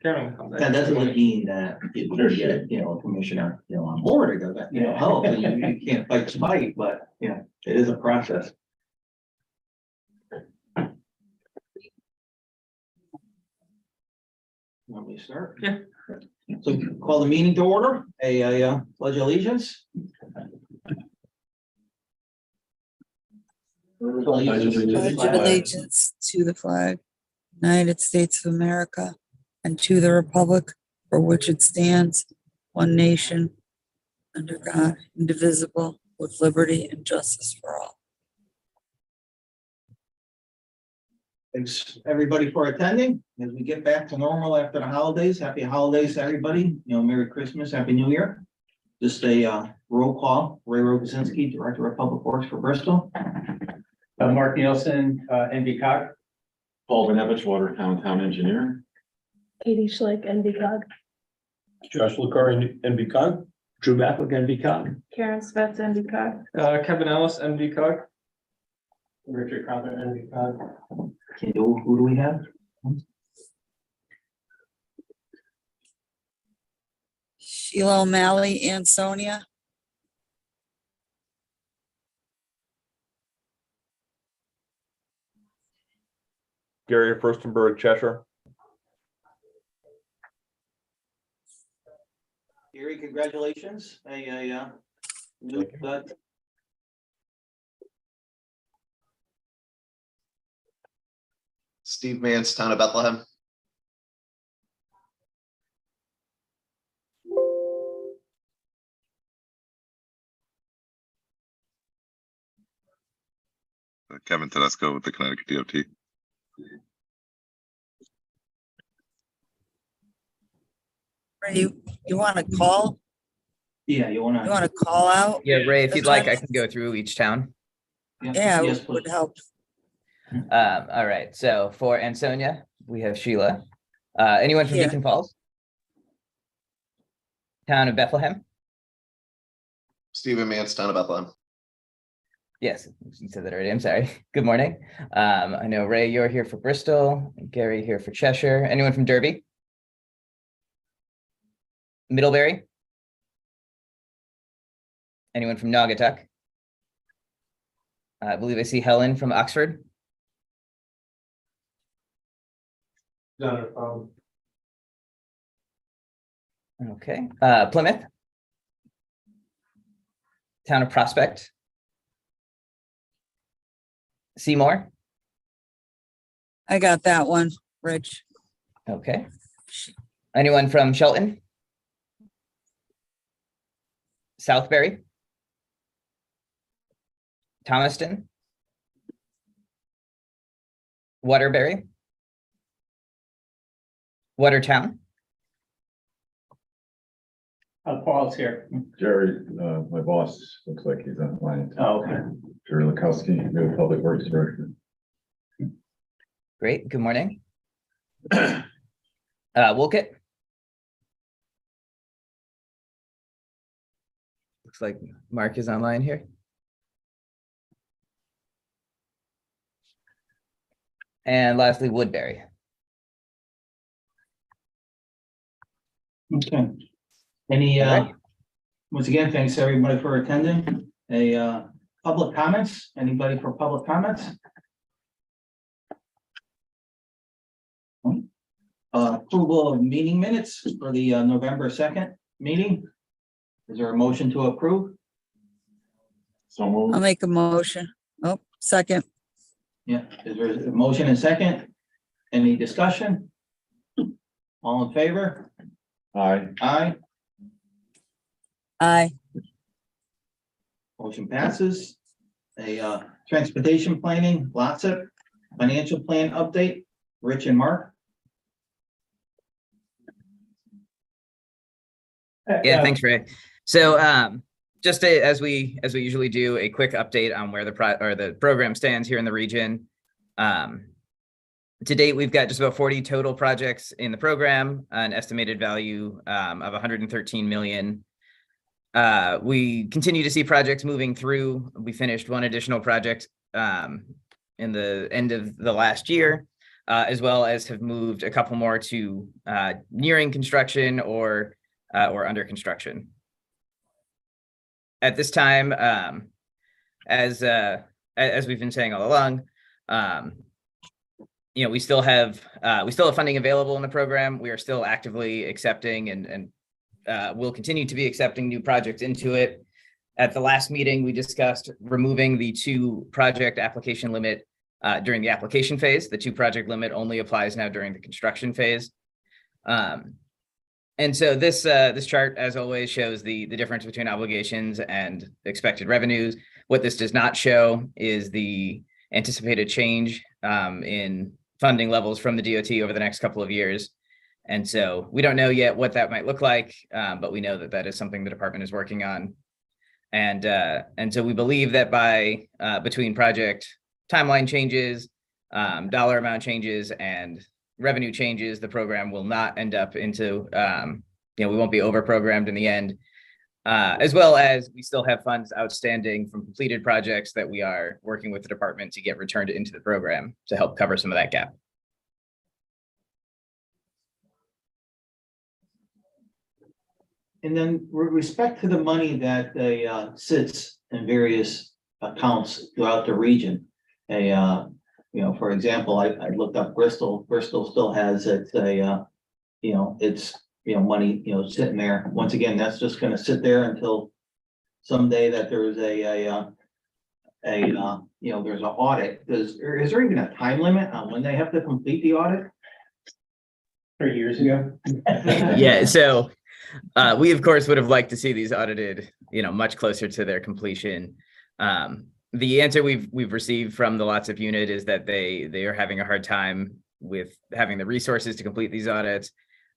That doesn't mean that you get, a commissioner, on board to go that, hopefully you can't fight the fight, but, it is a process. Want me to start? Yeah. So call the meeting to order, pledge allegiance. Pledge allegiance to the flag, United States of America, and to the republic for which it stands, one nation, under God, indivisible, with liberty and justice for all. Thanks, everybody, for attending. As we get back to normal after the holidays, happy holidays to everybody. Merry Christmas, Happy New Year. Just a roll call. Ray Rogosinski, Director of Public Works for Bristol. Mark Nielsen, NVCOG. Paul Benevich, Watertown Town Engineer. Katie Schlick, NVCOG. Josh LaCar, NVCOG. Drew Backwick, NVCOG. Karen Svets, NVCOG. Kevin Ellis, NVCOG. Richard Crowder, NVCOG. Okay, who do we have? Sheila O'Malley and Sonia. Gary Furstenberg, Cheshire. Gary, congratulations. New, Steve Mance, Town of Bethlehem. Kevin Tedesco with the Connecticut DOT. You want to call? yeah, you You want wanna? to call out? Yeah, Ray, if The you'd like, I title? can go through each town. Yeah, Yes, it would please. help. All right, so for Ansonia, we have Sheila. Anyone from Here. Beacon Falls? Town of Bethlehem? Stephen Mance, Town of Bethlehem. Yes, you said that already, I'm sorry. Good morning. I know Ray, you're here for Bristol, Gary here for Cheshire. Anyone from Derby? Middlebury? Anyone from Naugatuck? I believe I see Helen from Oxford. Not a problem. Okay, Plymouth. Town of Prospect. Seymour. I got that one, Rich. Okay. Anyone from Shelton? Southbury? Thomaston? Waterbury? Watertown? Paul's here. Jerry, my boss, looks like he's online. Oh, okay. Jerry Lukowski, new Public Works Director. Great, good morning. Wolcott? Looks like Mark is online here. And lastly, Woodbury. Okay. Any, All right. once again, thanks everybody for attending. Public comments, anybody for public comments? Approval of meeting minutes for the November 2nd meeting. Is there a motion to approve? So moved. I'll make a motion. Oh, second. Yeah, is there a motion and second? Any discussion? All in favor? Aye. Aye. Aye. Motion passes. Transportation planning, lots of, Financial plan update, Rich and Mark. Yeah, thanks, Ray. So just as we usually do, a quick update on where the program stands here in the region. To date, we've got just about 40 total projects in the program, an estimated value of 113 million. We continue to see projects moving through. We finished one additional project in the end of the last year, as well as have moved a couple more to nearing construction or under construction. At this time, as we've been saying all along, we still have funding available in the program. We are still actively accepting and will continue to be accepting new projects into it. At the last meeting, we discussed removing the 2 project application limit during the application phase. The 2 project limit only applies now during the construction phase. And so this chart, as always, shows the difference between obligations and expected revenues. What this does not show is the anticipated change in funding levels from the DOT over the next couple of years. And so we don't know yet what that might look like, but we know that that is something the department is working on. And so we believe that by between project timeline changes, dollar amount changes, and revenue changes, the program will not end up into, we won't be over-programmed in the end, as well as we still have funds outstanding from completed projects that we are working with the department to get returned into the program to help cover some of that gap. And then with respect to the money that sits in various accounts throughout the region, for example, I looked up Bristol. Bristol still has its money, sitting there. Once again, that's just going to sit there until someday that there's there's an audit. Is there even a time limit on when they have to complete the audit? 3 years ago. Yeah, so we of course would have liked to see these audited, much closer to their completion. The answer we've received from the Lots of unit is that they are having a hard time with having the resources to complete these audits.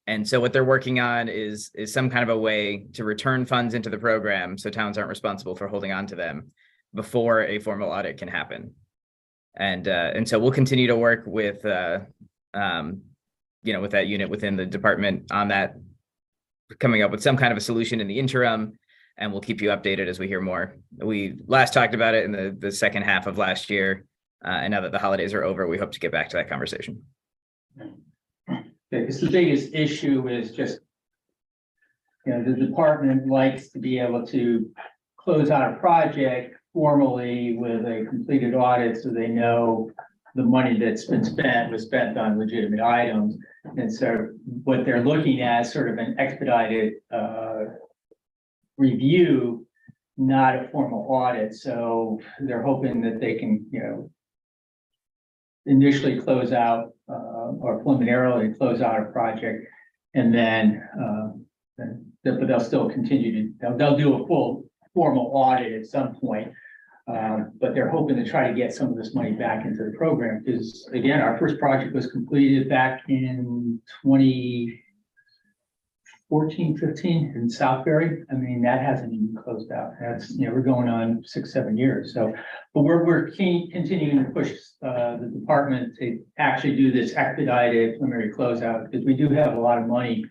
And so what they're working on is some kind of a way to return funds into the program so towns aren't responsible for holding on to them before a formal audit can happen. And so we'll continue to work with with that unit within the department on that, coming up with some kind of a solution in the interim, and we'll keep you updated as we hear more. We last talked about it in the second half of last year, and now that the holidays are over, we hope to get back to that conversation. Because the biggest issue is just, the department likes to be able to close out a project formally with a completed audit, so they know the money that's been spent was spent on legitimate items. And so what they're looking at is sort of an expedited review, not a formal audit. So they're hoping that they can, initially close out or preliminarily close out a project, and then but they'll still continue to, they'll do a full formal audit at some point. But they're hoping to try to get some of this money back into the program, because again, our first project was completed back in 2014, 15 in Southbury. I mean, that hasn't even closed out. That's, we're going on 6-7 years. So, but we're continuing to push the department to actually do this expedited preliminary closeout, because we do have a lot of money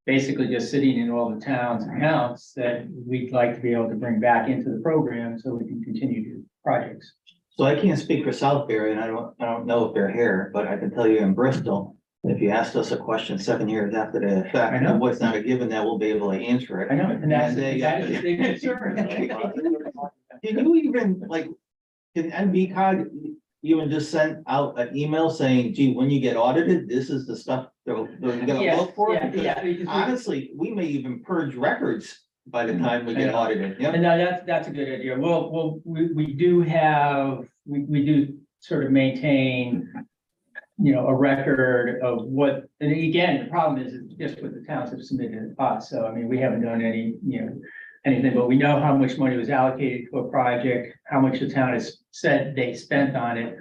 basically just sitting in all the towns' accounts that we'd like to be able to bring back into the program so we can continue to do projects. So I can't speak for Southbury, and I don't know if they're here, but I can tell you in Bristol, if you asked us a question 7 years after the fact, I know. and what's not a given, that we'll be able to answer it. I know, and that's And that is a big concern. Can you even, can NVCOG even just send out an email saying, gee, when you get audited, this is the stuff they're gonna Yeah, look for? yeah, Because yeah, because honestly, we may even purge records by the time we get Yeah. audited, yeah? And now that's a good idea. Well, we do have, we do sort of maintain, a record of what, and again, the problem is it's just what the towns have submitted to us. So, I mean, we haven't done any, anything, but we know how much money was allocated to a project, how much the town has said they spent on it.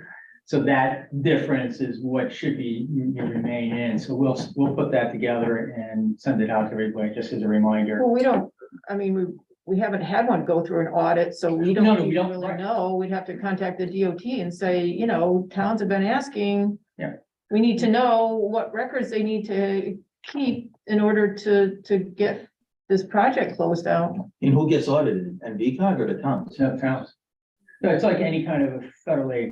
So that difference is what should be remain in. So we'll put that together and send it out to everybody just as a reminder. Well, we don't, I mean, we haven't had one go through an audit, so we No, don't we even don't, really right. know. We'd have to contact the DOT and say, you know, towns have been asking. Yeah. We need to know what records they need to keep in order to get this project closed out. And who gets audited, NVCOG or the towns? So towns. So it's like any kind of a federal aid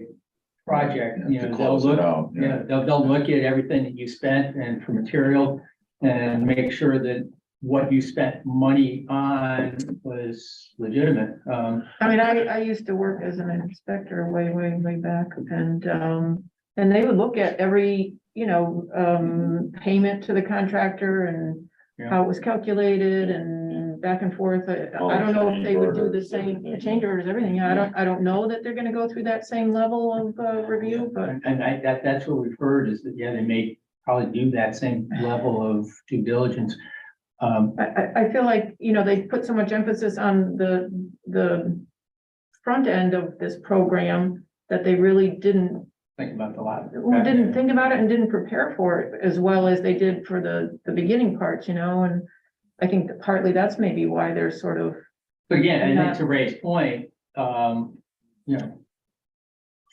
project, you To know, they'll close it look, out, yeah, they'll look at everything that you spent and for material and make sure that what you spent money on was legitimate. I mean, I used to work as an inspector way back and they would look at every, you know, payment to the contractor and Yeah. how it was calculated and back and forth. I don't know if they would do the same change orders, everything. I don't know that they're gonna go through that same level of review, but And that's what we've heard is that, yeah, they may probably do that same level of due diligence. I feel like, you know, they put so much emphasis on the front end of this program that they really didn't Think about the lot. think about it and didn't prepare for it as well as they did for the beginning parts, you know, and I think that partly that's maybe why they're sort of, But again, I think to Ray's point, you know,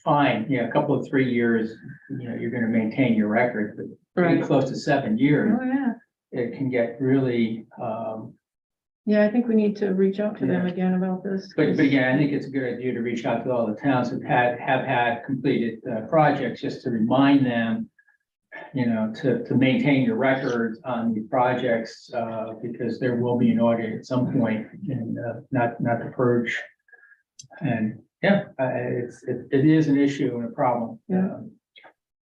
fine, yeah, a couple of 3 years, you know, you're gonna maintain your record, but pretty Right. close to 7 years, oh, yeah. it can get really, Yeah, I think we need to reach out to them again about this. but again, I think it's a good idea to reach out to all the towns that have had completed projects, just to remind them, you know, to maintain your records on these projects, because there will be an audit at some point and, not to purge. And, yeah, it is an issue and a problem. Yeah.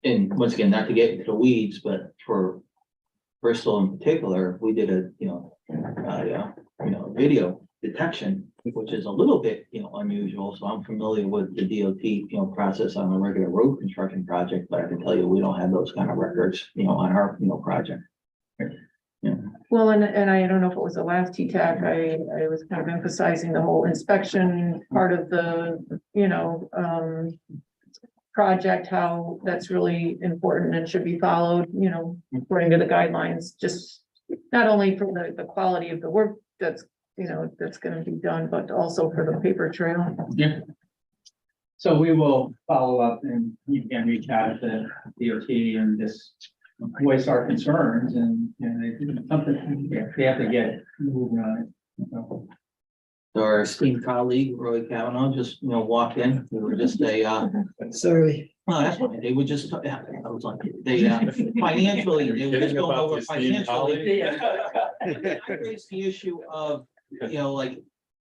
And once again, not to get into the weeds, but for Bristol in particular, we did a, video detection, which is a little bit, unusual. So I'm familiar with the DOT, process on a regular road construction project, but I can tell you, we don't have those kind of records, on our, project. Well, and I don't know if it was the last TTAC, I was kind of emphasizing the whole inspection part of the, project, how that's really important and should be followed, according to the guidelines, just not only for the quality of the work that's, that's gonna be done, but also for the paper trail. Yeah. So we will follow up and you can reach out to DOT and just voice our concerns and, something, they have to get moving on it. So, Our esteemed colleague, Roy Kavanaugh, just, walked in. We were just Sorry. no, that's fine. They would just, I was like, they, financially, they were just going over financially. I raised the issue of, like,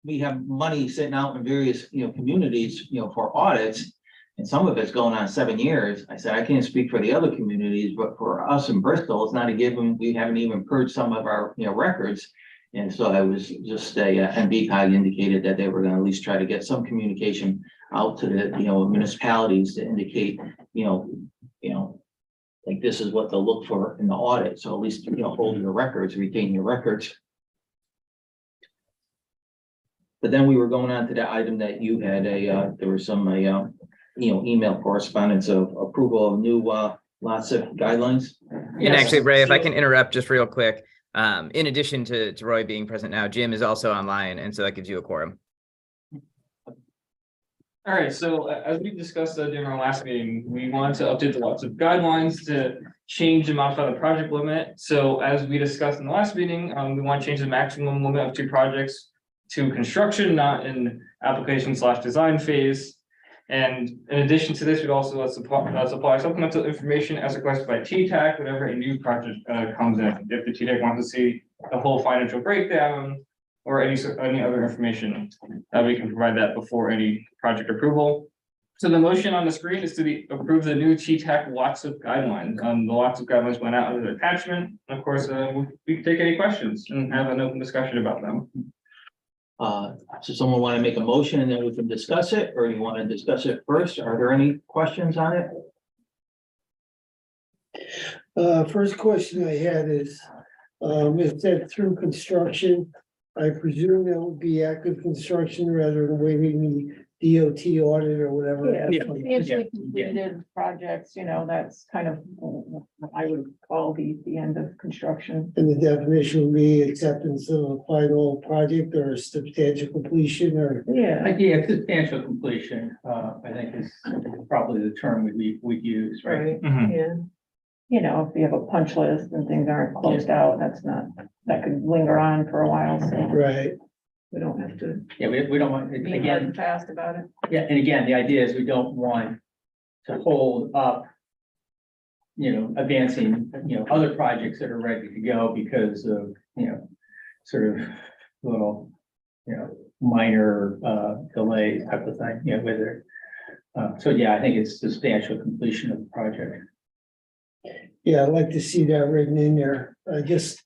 we have money sitting out in various, communities, for audits. And some of it's going on 7 years. I said, I can't speak for the other communities, but for us in Bristol, it's not a given. We haven't even purged some of our, records. And so I was just NVCOG indicated that they were gonna at least try to get some communication out to the, municipalities to indicate, like this is what they'll look for in the audit. So at least, hold your records, retain your records. But then we were going on to the item that you had there was some, email correspondence of approval of new, lots of guidelines. And actually, Ray, if I can interrupt just real quick, in addition to Roy being present now, Jim is also online, and so that gives you a quorum. All right, so as we discussed during our last meeting, we wanted to update the lots of guidelines to change and modify the project limit. So as we discussed in the last meeting, we want to change the maximum limit of 2 projects to construction, not in application/design phase. And in addition to this, we'd also supply supplemental information as requested by TTAC, whenever a new project comes in. If the TTAC wants to see the whole financial breakdown or any other information, we can provide that before any project approval. So the motion on the screen is to approve the new TTAC lots of guidelines. The lots of guidelines went out as an attachment. And of course, we can take any questions and have an open discussion about them. So someone want to make a motion and then we can discuss it, or you want to discuss it first? Are there any questions on it? First question I had is, it said through construction. I presume that would be active construction rather than waiting DOT audit or whatever. Yeah, Yeah. substantially Yeah. completed projects, you know, that's kind of what I would call the end of construction. And the definition would be acceptance of a final project or substantial completion or. Yeah. Idea substantial completion, I think is probably the term we'd use, right? Right, yeah. You know, if you have a punch list and things aren't closed out, that could linger on for a while, so Right. we don't have to Yeah, we don't want, be hard again, and fast about it. yeah, and again, the idea is we don't want to hold up, advancing, other projects that are ready to go because of, sort of little, minor, delays type of thing, with it. So yeah, I think it's substantial completion of the project. Yeah, I'd like to see that written in there. I just.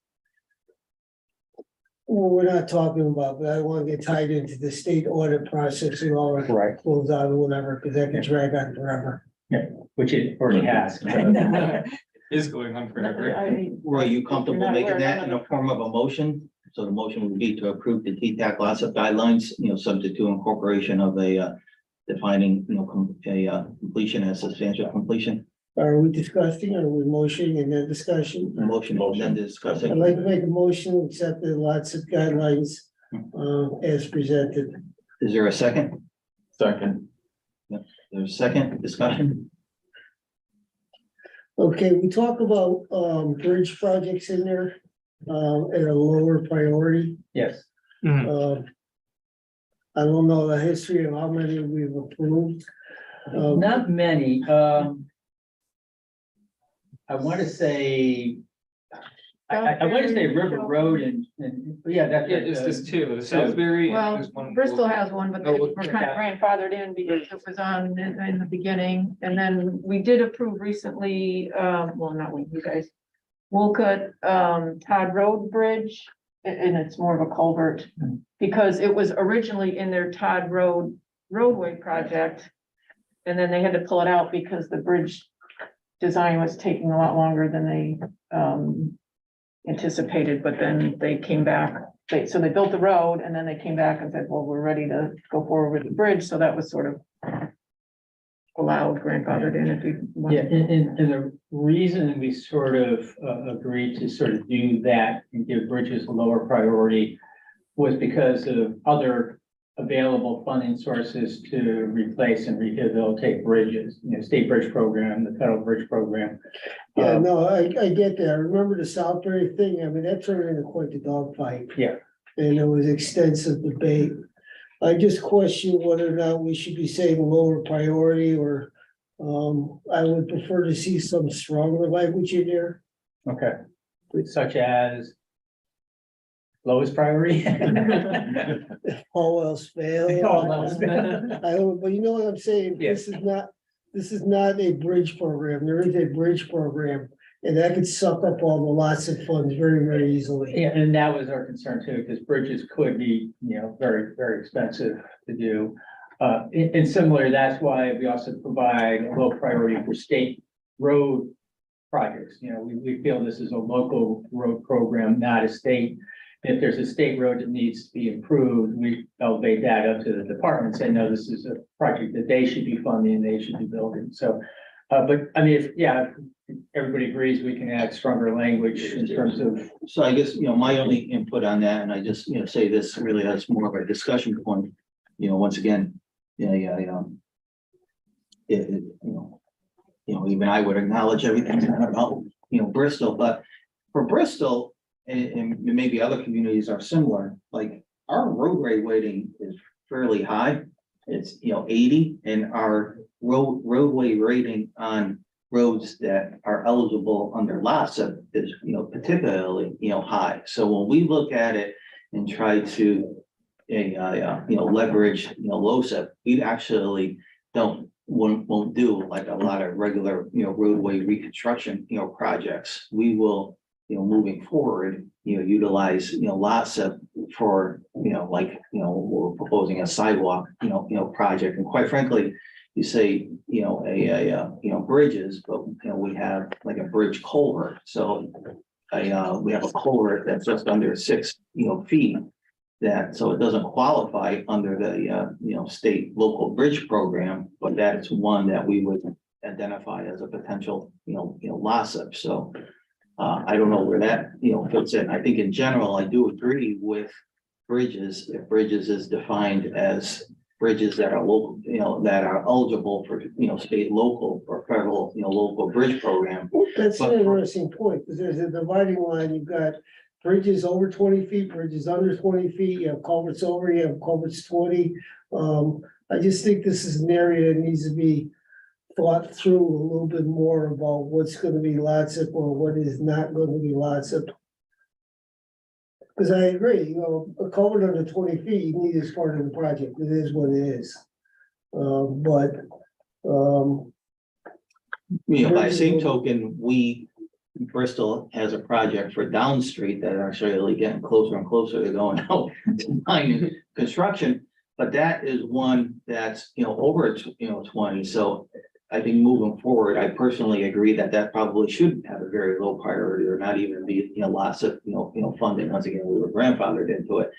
Well, we're not talking about, but I want to get tied into the state audit process and all that. Right. Close out or whatever, because that can drag on forever. Which it already has. Is going on forever. Were you comfortable You're not making aware that in of the form of a motion? So the motion would be to approve the TTAC lots of guidelines, subject to incorporation of a defining, completion as substantial completion. Are we discussing, or are we motioning and then discussion? Motion, then discussing. I'd like to make a motion, to accept the lots of guidelines, as presented. Is there a second? Second. There's a second discussion? Okay, we talk about, bridge projects in there, at a lower priority. Yes. I don't know the history of how many we've approved. Not many, I want to say, I want to say River Road and, yeah, that's. Yeah, it's two, Salisbury. and Well, there's one- Bristol has one, but they Oh, were kind of grandfathered in because it was on in the beginning. And then we did approve recently, well, not we, you guys. Wolcott, Todd Road Bridge, and it's more of a culvert. Because it was originally in their Todd Road roadway project. And then they had to pull it out because the bridge design was taking a lot longer than they anticipated, but then they came back. So they built the road and then they came back and said, well, we're ready to go forward with the bridge. So that was sort of allowed, grandfathered in if you want. Yeah, and the reason we sort of agreed to sort of do that and give bridges a lower priority was because of other available funding sources to replace and rehabilitate bridges, state bridge program, the federal bridge program. Yeah, no, I get that. I remember the Southbury thing. I mean, that turned into quite the dogfight. Yeah. And there was extensive debate. I just question whether or not we should be saying lower priority or, I would prefer to see some stronger language in there. Okay, such as lowest priority. All else fail. All else. But you know what I'm saying? Yeah. This is not a bridge program. There is a bridge program. And that could suck up all the lots of funds very, very easily. Yeah, and that was our concern too, because bridges could be, very, very expensive to do. And similar, that's why we also provide a low priority for state road projects. We feel this is a local road program, not a state. If there's a state road that needs to be improved, we elevate that up to the department, say, no, this is a project that they should be funding, they should be building. So, but I mean, if everybody agrees, we can add stronger language in terms of. So I guess, my only input on that, and I just, say this really as more of a discussion point, once again, even I would acknowledge everything about, Bristol, but for Bristol, and maybe other communities are similar, like our roadway weighting is fairly high. It's, 80, and our roadway rating on roads that are eligible under LASA is, particularly, high. So when we look at it and try to, leverage, LOSA, we actually won't do like a lot of regular, roadway reconstruction, projects. We will, moving forward, utilize, LASA for, we're proposing a sidewalk, project. And quite frankly, you say, bridges, but, we have like a bridge culvert. So we have a culvert that's just under 6, feet that, so it doesn't qualify under the, state local bridge program, but that is one that we would identify as a potential, LASIP. So I don't know where that, fits in. I think in general, I do agree with bridges. If bridges is defined as bridges that are local, that are eligible for, state, local or federal, local bridge program. That's an But- interesting point, because there's a dividing line, you've got bridges over 20 feet, bridges under 20 feet, you have culverts over, you have culverts 20. I just think this is an area that needs to be thought through a little bit more about what's gonna be LATSIP or what is not going to be LATSIP. Because I agree, a culvert under 20 feet, you need as part of the project, it is what it is. But By the same token, Bristol has a project for Down Street that are actually getting closer and closer to going out to mine construction. But that is one that's, over, 20. So I think moving forward, I personally agree that that probably shouldn't have a very low priority or not even be, lots of, funding. Once again, we were grandfathered into it.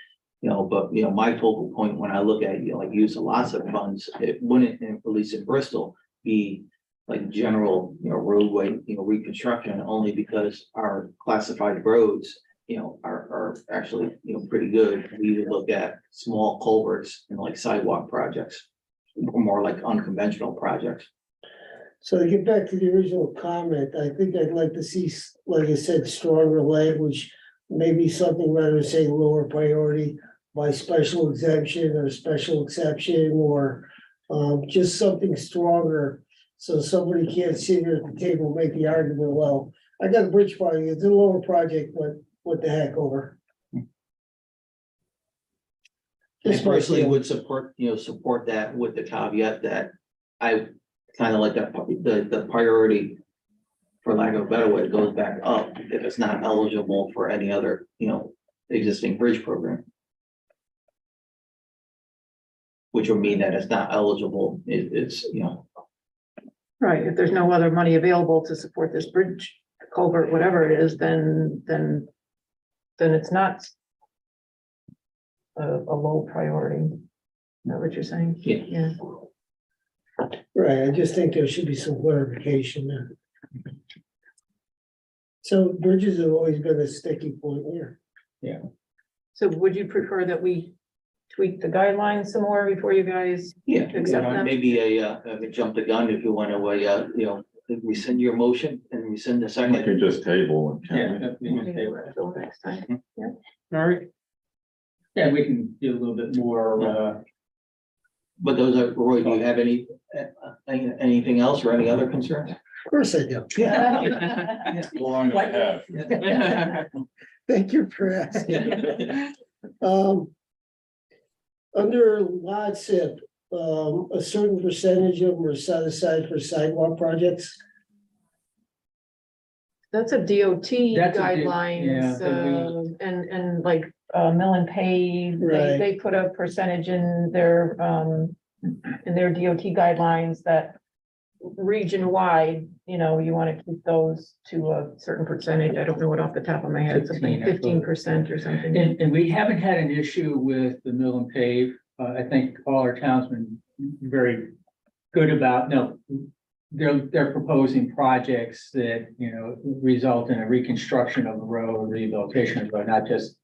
But my focal point when I look at, like use of lots of funds, it wouldn't, at least in Bristol, be like general, roadway, reconstruction, only because our classified roads, are actually, pretty good. We would look at small culverts and like sidewalk projects, or more like unconventional projects. so to get back to the original comment, I think I'd like to see, like I said, stronger language. Maybe something rather than say lower priority by special exemption or special exception, or just something stronger. So somebody can't sit here at the table and make the argument, well, I got a bridge project, it's a lower project, but what the heck over. I Just my personally feeling. would support that with the caveat that I kind of like that, the priority, for lack of a better way, goes back up if it's not eligible for any other, existing bridge program. Which would mean that it's not eligible, it's. Right, if there's no other money available to support this bridge, culvert, whatever it is, then it's not a low priority. Is that what you're saying? Yeah. Right, I just think there should be some clarification there. So bridges have always been a sticky point here. So would you prefer that we tweak the guidelines some more before you guys? Yeah, Accept them. maybe a jump the gun if you want to, rescind your motion and rescind the We second. can just table and. Till next time. All right. Yeah, we can do a little bit more, But those are, Roy, do you have anything else or any other concerns? Of course I do. Yeah. Long as I have. Thank you for asking. Under lot SIP, a certain percentage of them are set aside for sidewalk projects. That's a DOT That's a guidelines, yeah, and like, mill and pave, Right. they put a percentage in their DOT guidelines that region-wide, you wanna keep those to a certain percentage. I don't know what off the top of my head, something 15% or something. and we haven't had an issue with the mill and pave. I think all our towns been very good about, they're proposing projects that, result in a reconstruction of the road, rehabilitation, but not just,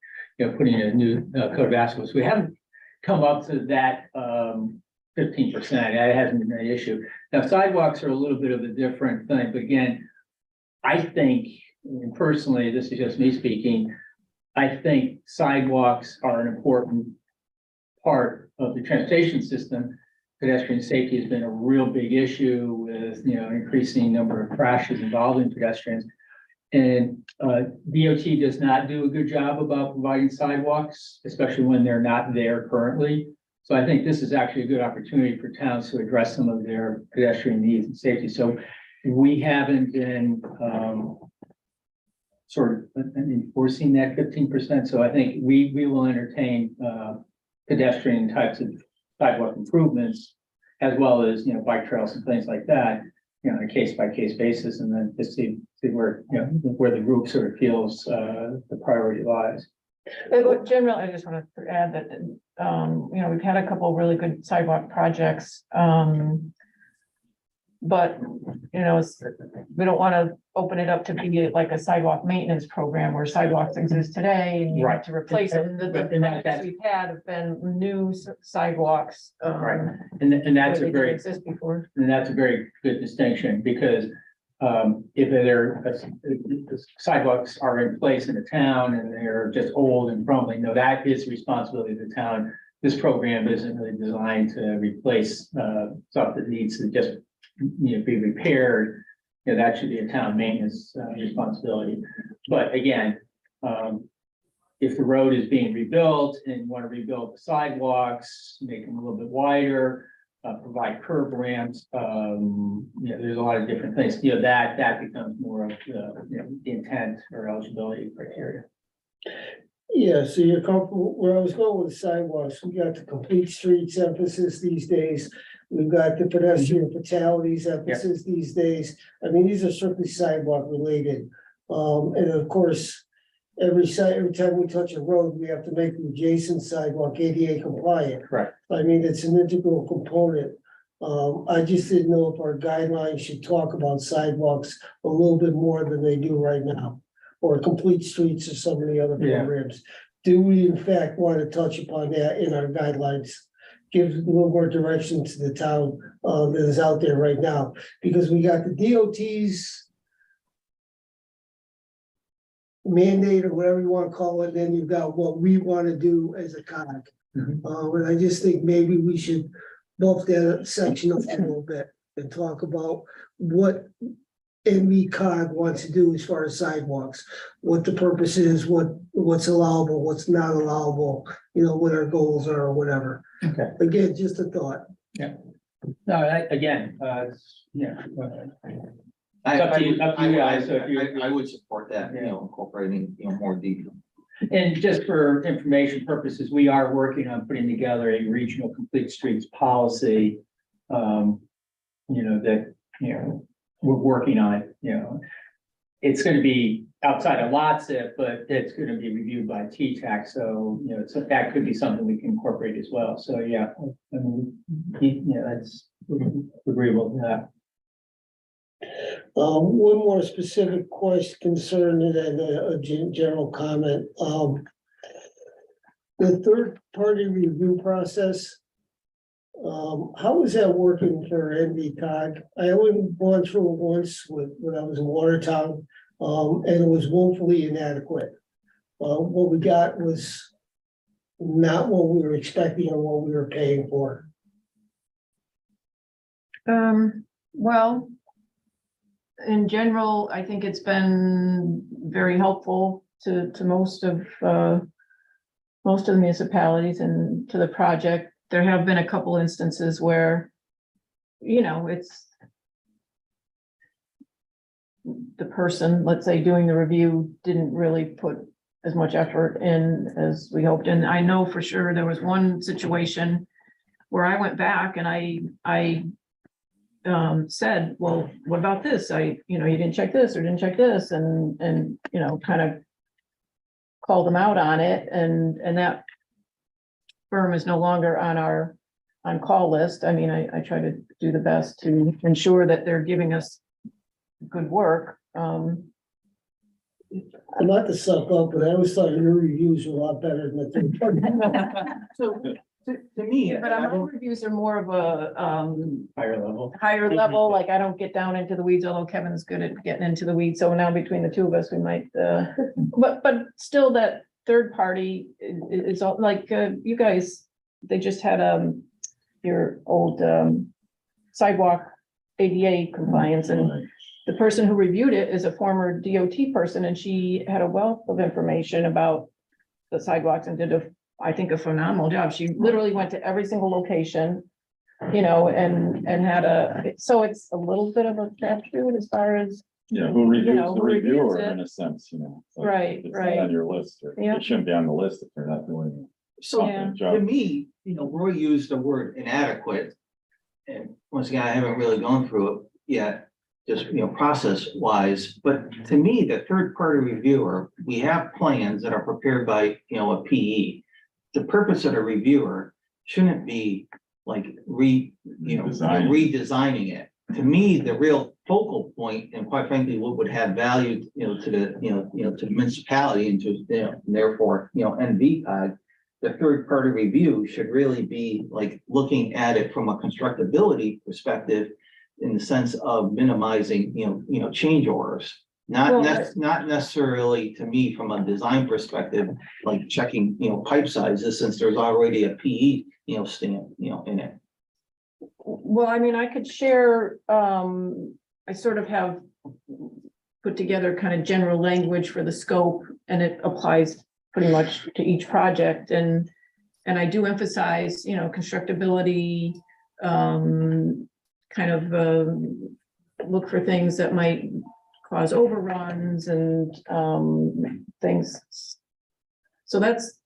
putting a new coat of asphalt. So we haven't come up to that 15%. That hasn't been an issue. Now sidewalks are a little bit of a different thing, but again, I think, and personally, this is just me speaking, I think sidewalks are an important part of the transportation system. Pedestrian safety has been a real big issue with, increasing number of crashes involving pedestrians. And DOT does not do a good job about providing sidewalks, especially when they're not there currently. So I think this is actually a good opportunity for towns to address some of their pedestrian needs and safety. So we haven't been sort of enforcing that 15%. So I think we will entertain pedestrian types of sidewalk improvements, as well as, bike trails and things like that, on a case by case basis, and then just see where, where the group sort of feels the priority lies. General, I just want to add that, you know, we've had a couple of really good sidewalk projects. But, you know, we don't want to open it up to be like a sidewalk maintenance program where sidewalks exist today and you have to replace them. The projects we've had have been new sidewalks. Right. And that's where a they very, didn't exist before. and that's a very good distinction, because if the sidewalks are in place in the town and they're just old and crumbling, no, that is the responsibility of the town. This program isn't really designed to replace stuff that needs to just, you know, be repaired. You know, that should be a town maintenance responsibility. But again, if the road is being rebuilt and you want to rebuild the sidewalks, make them a little bit wider, provide curb ramps, you know, there's a lot of different things, you know, that becomes more of the, you know, the intent or eligibility criteria. Yeah, so you're comfortable, where I was going with sidewalks, we got the complete streets emphasis these days. We've got the pedestrian fatalities emphasis these days. I mean, these are strictly sidewalk related. And of course, every time we touch a road, we have to make the adjacent sidewalk ADA compliant. Correct. I mean, it's an integral component. I just didn't know if our guidelines should talk about sidewalks a little bit more than they do right now. Or complete streets or some of the other Yeah. programs. Do we in fact want to touch upon that in our guidelines? Give a little more direction to the town that is out there right now, because we got the DOT's mandate or whatever you want to call it, then you've got what we want to do as a COG. And I just think maybe we should bump that section up a little bit and talk about what NVCOG wants to do as far as sidewalks, what the purpose is, what's allowable, what's not allowable, you know, what our goals are or whatever. Okay. Again, just a thought. No, again, yeah. I It's up to you guys, so if you- I would support that, you know, incorporating, you know, more detail. And just for information purposes, we are working on putting together a regional complete streets policy. You know, that, you know, we're working on it, you know. It's gonna be outside of LOTSIP, but it's gonna be reviewed by TTAC, so, you know, so that could be something we can incorporate as well. So, yeah, I mean, yeah, that's agreeable to that. One more specific question, concern, and then a general comment. The third-party review process, how is that working for NVCOG? I only went through it once when I was in Watertown, and it was woefully inadequate. What we got was not what we were expecting or what we were paying for. Well, in general, I think it's been very helpful to most of the municipalities and to the project. There have been a couple instances where, you know, it's the person, let's say, doing the review didn't really put as much effort in as we hoped. And I know for sure there was one situation where I went back and I said, well, what about this? You know, you didn't check this or didn't check this, and, you know, kind of called them out on it. And that firm is no longer on our on-call list. I mean, I try to do the best to ensure that they're giving us good work. Not to suck up, but I always thought your reviews were a lot better than the third party. So, to me, But our reviews are more of a Higher level. like I don't get down into the weeds, although Kevin's good at getting into the weeds. So now between the two of us, we might, but still that third party is all like, you guys, they just had, your old, sidewalk ADA compliance, and the person who reviewed it is a former DOT person, and she had a wealth of information about the sidewalks and did I think a phenomenal job. She literally went to every single location, you know, and had so it's a little bit of a crapshoot as far as, Yeah, who reviews know, the who reviews reviewer it. in a sense, you know? It's like, Right, it's not right. on your list, or Yeah. it shouldn't be on the list if they're not doing. So Yeah. a job. to me, you know, Roy used the word inadequate. And once again, I haven't really gone through it yet. just, process wise, but to me, the third party reviewer, we have plans that are prepared by, a PE. The purpose of the reviewer shouldn't be like redesigning it. To me, the real focal point, and quite frankly, what would have value, to the, to the municipality and to, and therefore, NVCOG, the third party review should really be like looking at it from a constructability perspective in the sense of minimizing, change orders. Not necessarily to me from a design perspective, like checking, pipe sizes, since there's already a PE, stamp, in it. Well, I mean, I could share, I sort of have put together kind of general language for the scope, and it applies pretty much to each project. And I do emphasize, constructability, kind of look for things that might cause overruns and things. So that's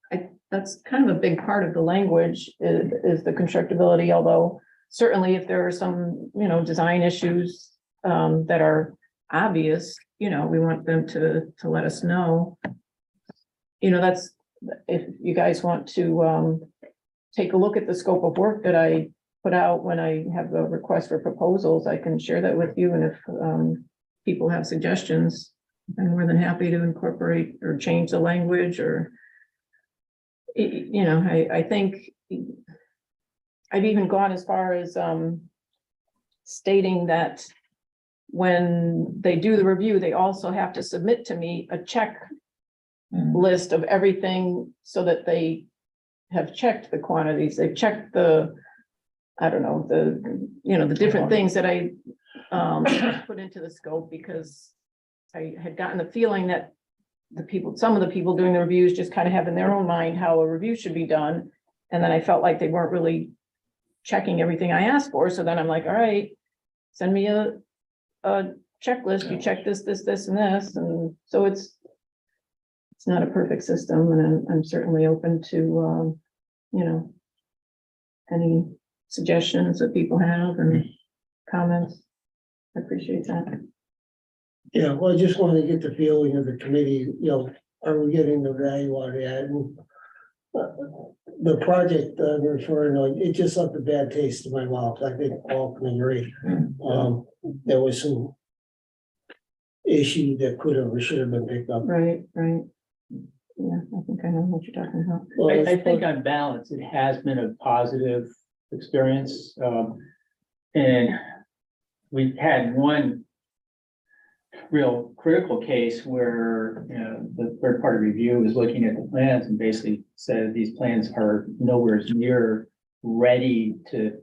kind of a big part of the language is the constructability, although certainly if there are some, design issues that are obvious, we want them to let us know. That's, if you guys want to take a look at the scope of work that I put out when I have a request for proposals, I can share that with you. And if people have suggestions, I'm more than happy to incorporate or change the language, or, I think I've even gone as far as stating that when they do the review, they also have to submit to me a check list of everything so that they have checked the quantities, they've checked the, I don't know, the different things that I put into the scope, because I had gotten the feeling that some of the people doing the reviews just kind of have in their own mind how a review should be done. And then I felt like they weren't really checking everything I asked for. So then I'm like, all right, send me a checklist. You check this, and this. And so it's not a perfect system. And I'm certainly open to, any suggestions that people have and comments. I appreciate that. Yeah, well, I just wanted to get the feeling of the committee, are we getting the value out of that? And the project I'm referring to, it just left a bad taste in my mouth. I think all can agree. There was some issue that could have or should have been picked up. Right. Yeah, I think I know what you're talking about. Well, I think on balance, it has been a positive experience. And we've had one real critical case where, the third party review was looking at the plans and basically said these plans are nowhere near ready to,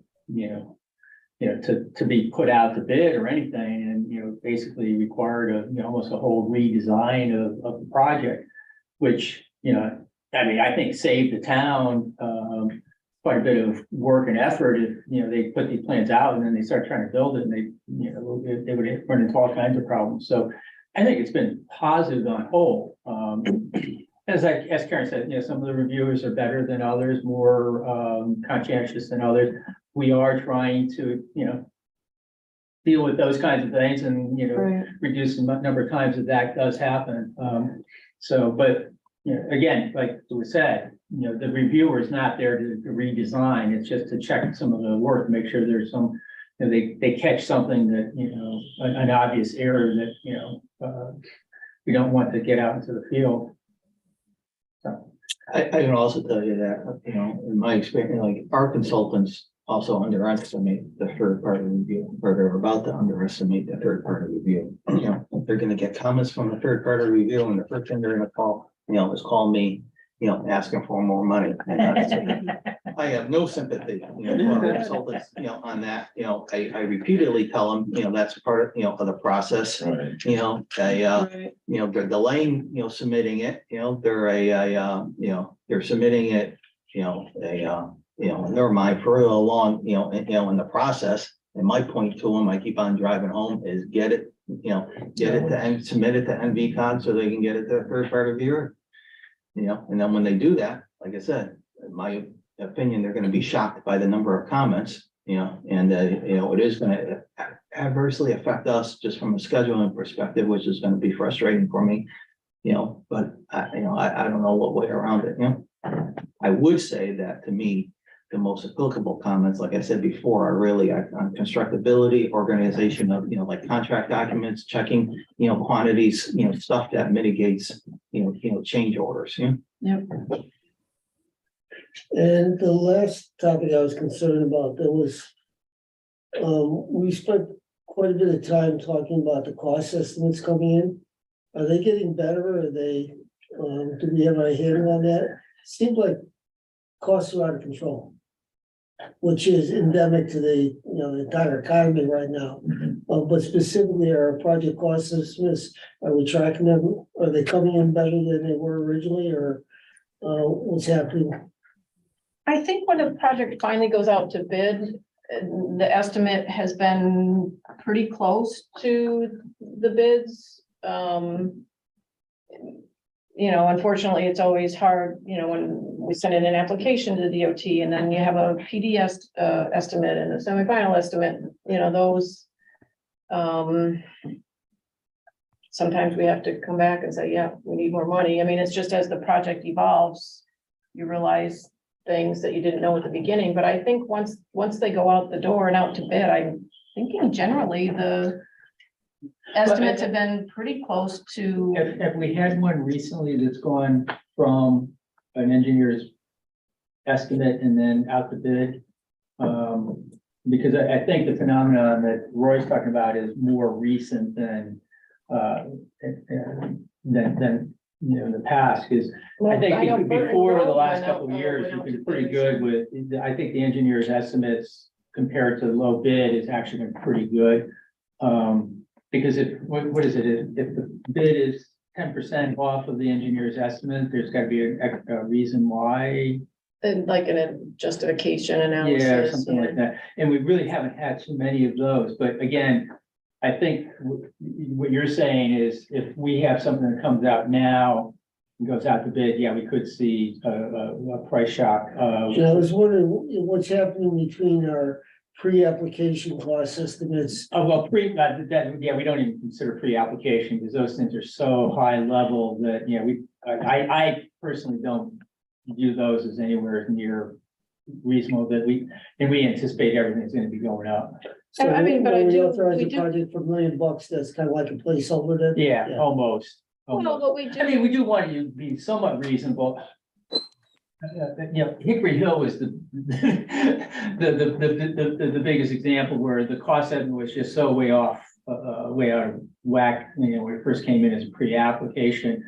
to be put out to bid or anything, and, basically required almost a whole redesign of the project, which, I think saved the town, quite a bit of work and effort if, they put these plans out and then they start trying to build it and they would run into all kinds of problems. So I think it's been positive on whole. As Karen said, some of the reviewers are better than others, more conscientious than others. We are trying to, deal with those kinds of things and, Right. reduce the number of times that does happen. But again, like it was said, the reviewer is not there to redesign. It's just to check some of the work, make sure there's some, they catch something that, an obvious error that, we don't want to get out into the field. So. I can also tell you that, in my experience, like our consultants also underestimate the third party review, or they're about to underestimate the third party review. If they're gonna get comments from the third party review, and the first thing they're gonna call, is call me, asking for more money. I have no sympathy, for our consultants, on that, I repeatedly tell them, that's part of the process. Right. They're delaying, submitting it, they're submitting it, never mind, further along, in the process. And my point to them, I keep on driving home, is get it to submit it to NVCOG so they can get it to a third party reviewer. And then when they do that, like I said, in my opinion, they're gonna be shocked by the number of comments You know, and, you know, it is gonna adversely affect us just from a scheduling perspective, which is gonna be frustrating for me. You know, but I don't know what way around it, you know. I would say that to me, the most applicable comments, like I said before, are really on constructability, organization of, you know, like contract documents, checking, you know, quantities, you know, stuff that mitigates, you know, change orders, you know. Yep. And the last topic I was concerned about, there was, we spent quite a bit of time talking about the cost estimates coming in. Are they getting better? Are they, do we have a handle on that? Seems like costs are out of control, which is endemic to the, you know, the entire economy right now. But specifically, our project cost estimates, are we tracking them? Are they coming in better than they were originally, or what's happening? I think when a project finally goes out to bid, the estimate has been pretty close to the bids. You know, unfortunately, it's always hard, you know, when we send in an application to the DOT and then you have a PDS estimate and a semifinal estimate, you know, those. Sometimes we have to come back and say, yeah, we need more money. I mean, it's just as the project evolves, you realize things that you didn't know at the beginning. But I think once they go out the door and out to bid, I'm thinking generally the estimates have been pretty close to. Have we had one recently that's gone from an engineer's estimate and then out to bid? Because I think the phenomenon that Roy's talking about is more recent than you know, in the past, because I think before the last couple of years, you've been pretty good with, I think the engineer's estimates compared to the low bid is actually been pretty good. Because what is it? If the bid is 10% off of the engineer's estimate, there's got to be a reason why. And like in a justification analysis. Yeah, or something like that. And we really haven't had too many of those. But again, I think what you're saying is if we have something that comes out now and goes out to bid, yeah, we could see a price shock. Yeah, I was wondering what's happening between our pre-application cost estimates. Oh, well, yeah, we don't even consider pre-application because those things are so high level that, yeah, I personally don't view those as anywhere near reasonable that we anticipate everything's gonna be going up. So I mean, but when I we do- authorize we a do- project for $1 million, that's kind of like a placeholder then? Yeah, almost. Well, but we I mean, do, we do want you to be somewhat reasonable. You know, Hickory Hill was the biggest example where the cost estimate was just so way off, way out of whack, you know, when it first came in as a pre-application.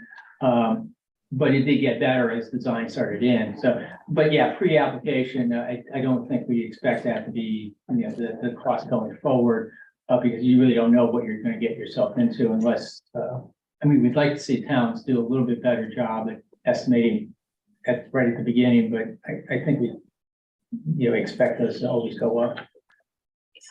But it did get better as design started in. So, but yeah, pre-application, I don't think we expect that to be, you know, the cost going forward, because you really don't know what you're going to get yourself into unless, I mean, we'd like to see towns do a little bit better job at estimating right at the beginning, but I think we, you know, expect us to always go up.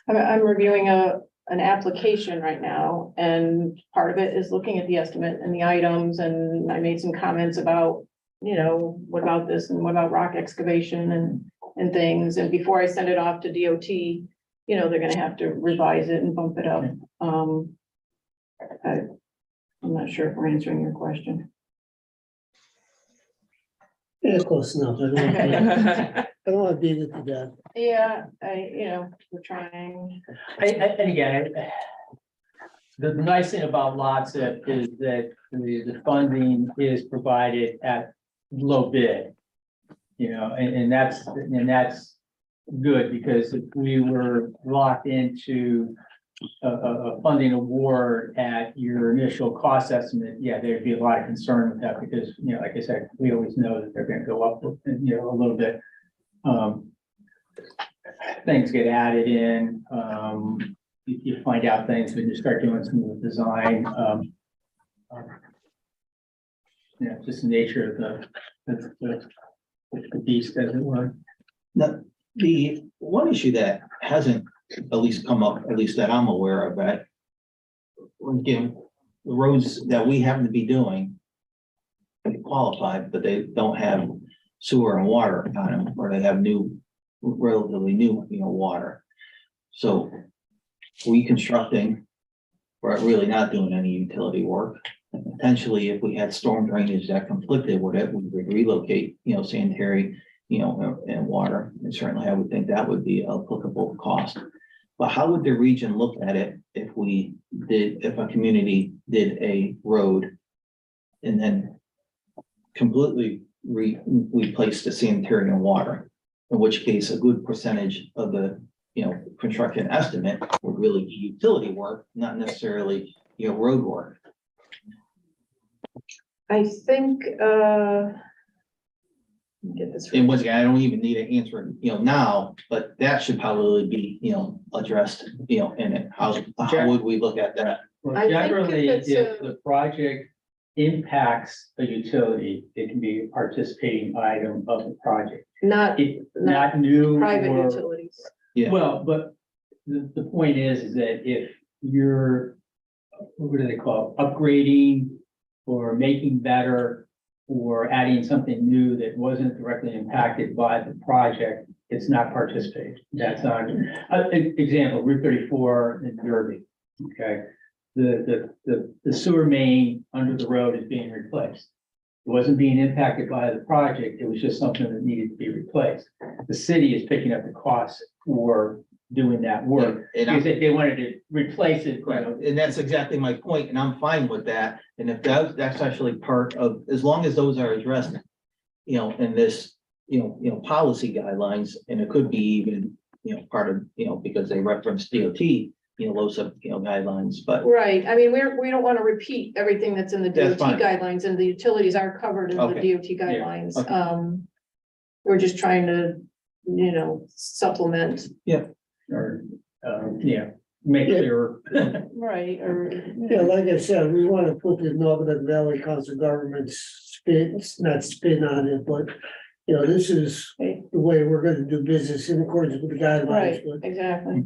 I'm reviewing an application right now, and part of it is looking at the estimate and the items, and I made some comments about, you know, what about this and what about rock excavation and things, and before I send it off to DOT, you know, they're gonna have to revise it and bump it up. I'm not sure if we're answering your question. Yeah, close enough. I don't want to beat it to death. Yeah, you know, we're trying. And again, the nice thing about LOTSIP is that the funding is provided at low bid. You know, and that's good, because if we were locked into a funding award at your initial cost estimate, yeah, there'd be a lot of concern with that, because, you know, like I said, we always know that they're gonna go up, you know, a little bit. Things get added in, you find out things when you start doing some of the design. You know, just the nature of the beast, as it were. Now, the one issue that hasn't at least come up, at least that I'm aware of, that again, the roads that we happen to be doing qualified, but they don't have sewer and water on them, or they have new relatively new, water. So reconstructing, we're really not doing any utility work. And potentially, if we had storm drainage that conflicted with it, we would relocate, sanitary, and water. And certainly I would think that would be applicable cost. But how would the region look at it if a community did a road and then completely replaced the sanitary and water? In which case, a good percentage of the, construction estimate would really be utility work, not necessarily, road work. I think, get this. And once again, I don't even need an answer, now, but that should probably be, addressed, in it. How would we look at that? Well, I think generally, if it's if a- the project impacts a utility, it can be a participating item of the project. Not Not new private or, utilities. Yeah. well, but the point is that if you're, what do they call it, upgrading or making better or adding something new that wasn't directly impacted by the project, it's not participating. That's not, example, Route 34 in Derby, okay? The sewer main under the road is being replaced. It wasn't being impacted by the project, it was just something that needed to be replaced. The city is picking up the costs for doing that work, And because they wanted to replace it, and that's exactly my point, and I'm fine with that. And if that's actually part of, as long as those are addressed, in this, policy guidelines, and it could be even, part of, because they reference DOT, LOSA, guidelines, but Right, I mean, we don't want to repeat everything that's in the That's DOT fine. guidelines, and the utilities are covered in the Okay. DOT guidelines. Okay. We're just trying to, supplement. or, make clear. Right, or. Yeah, like I said, we want to put the Northern Valley Council government's spin, not spin on it, but, this is the way we're gonna do business in accordance with the guidelines. Right, But exactly.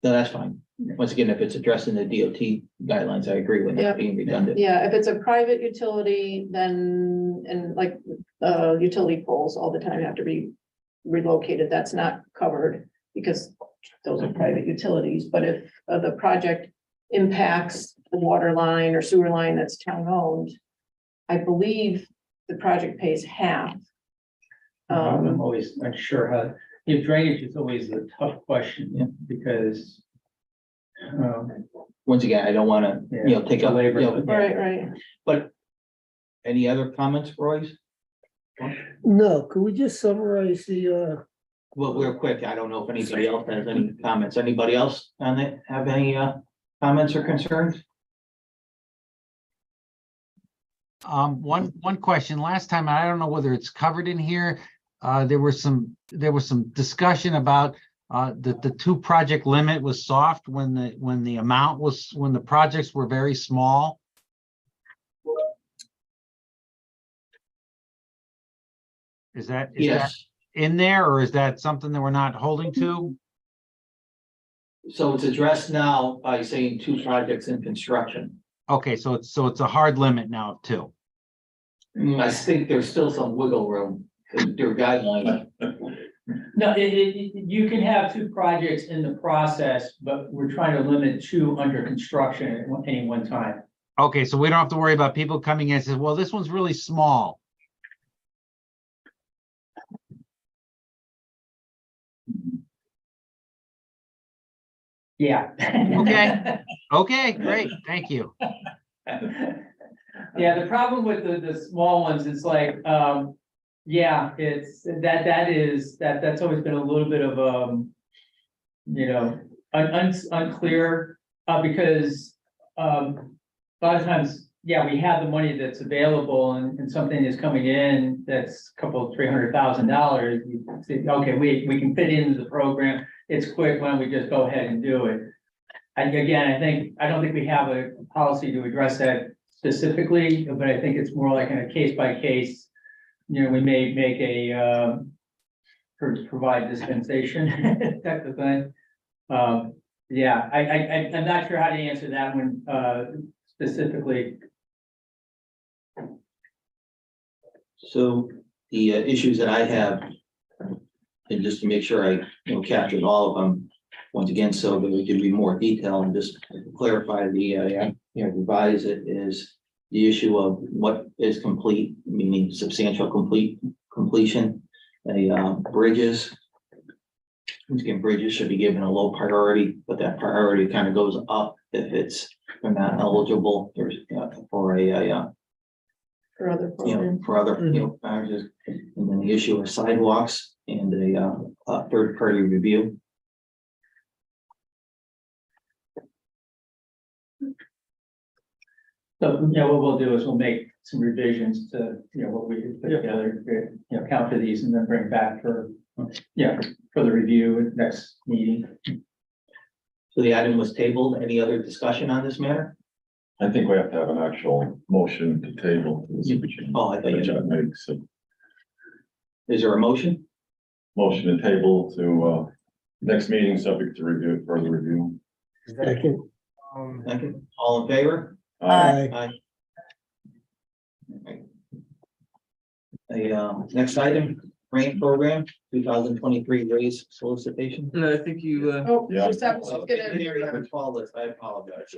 no, that's fine. Once again, if it's addressed in the DOT guidelines, I agree with Yep. not being redundant. Yeah, if it's a private utility, then, and like, utility poles all the time have to be relocated, that's not covered because those are private utilities, but if the project impacts the water line or sewer line that's town owned, I believe the project pays half. I'm always unsure how, drainage is always a tough question, because. Once again, I don't want to, take up, Labor. Right, right. but any other comments, Royce? no, could we just summarize the, Well, real quick, I don't know if anybody else has any comments. Anybody else on it have any comments or concerns? One question. Last time, I don't know whether it's covered in here. There was some discussion about the two project limit was soft when the projects were very small. Is that Yes. in there, or is that something that we're not holding to? So it's addressed now by saying two projects in construction. Okay, so it's a hard limit now of two. I think there's still some wiggle room in their guidelines. No, you can have two projects in the process, but we're trying to limit two under construction at any one time. Okay, so we don't have to worry about people coming in and says, well, this one's really small. Yeah. Okay. Okay, great. Thank you. Yeah, the problem with the small ones, it's like, yeah, it's that's always been a little bit of, unclear, because, a lot of times, yeah, we have the money that's available and something is coming in that's a couple, $300,000. You say, okay, we can fit into the program. It's quick, why don't we just go ahead and do it? And again, I don't think we have a policy to address that specifically, but I think it's more like in a case by case. We may make a, provide dispensation type of thing. Yeah, I'm not sure how to answer that one, specifically. So the issues that I have and just to make sure I, captured all of them. Once again, so that we can be more detailed and just clarify revise it is the issue of what is complete, meaning substantial completion. Bridges. Once again, bridges should be given a low priority, but that priority kind of goes up if they're not eligible for For other programs. for other, packages. And then the issue of sidewalks and a third party review. So, what we'll do is we'll make some revisions to, what we put together, count for these and then bring back for the review at next meeting. So the item was tabled. Any other discussion on this matter? I think we have to have an actual motion to table. Oh, I thought you Which I did. made, so Is there a motion? motion to table to, next meeting, subject to review, further review. Second. Second, all in favor? Aye. Next item, grant program, 2023 raise solicitation. No, I think you, Oh, Yeah. just have to get it. I apologize.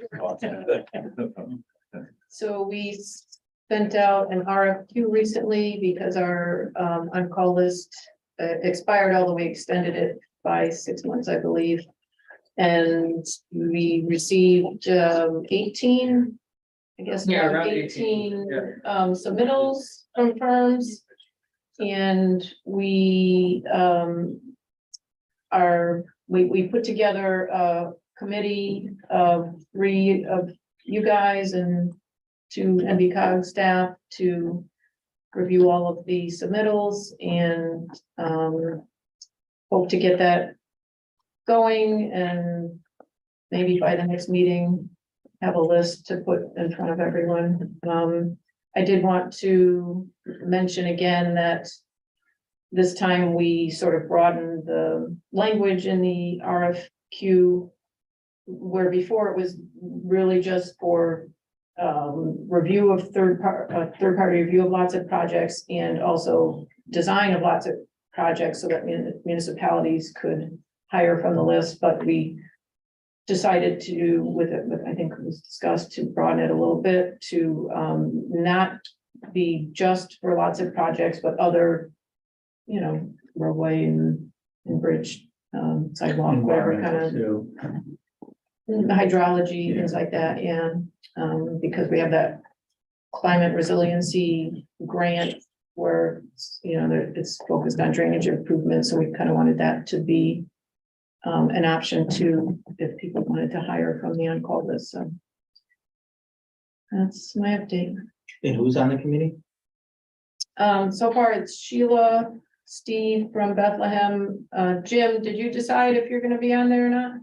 So we sent out an RFQ recently because our on-call list expired, although we extended it by 6 months, I believe. And we received 18, I guess. Yeah, around around 18, submittals from firms. And we we put together a committee of 3 of you guys and 2 NVCOG staff to review all of the submittals and hope to get that going and maybe by the next meeting, have a list to put in front of everyone. I did want to mention again that this time we sort of broadened the language in the RFQ, where before it was really just for review of third-party review of lots of projects and also design of lots of projects so that municipalities could hire from the list, but we decided to, I think it was discussed, to broaden it a little bit to not be just for lots of projects, but other, roadway and bridge, sidewalk, whatever kind of hydrology, things like that, because we have that climate resiliency grant where, it's focused on drainage improvements, so we kind of wanted that to be an option too, if people wanted to hire from the on-call list, so. That's my update. And who's on the committee? So far it's Sheila, Steve from Bethlehem. Jim, did you decide if you're gonna be on there or not?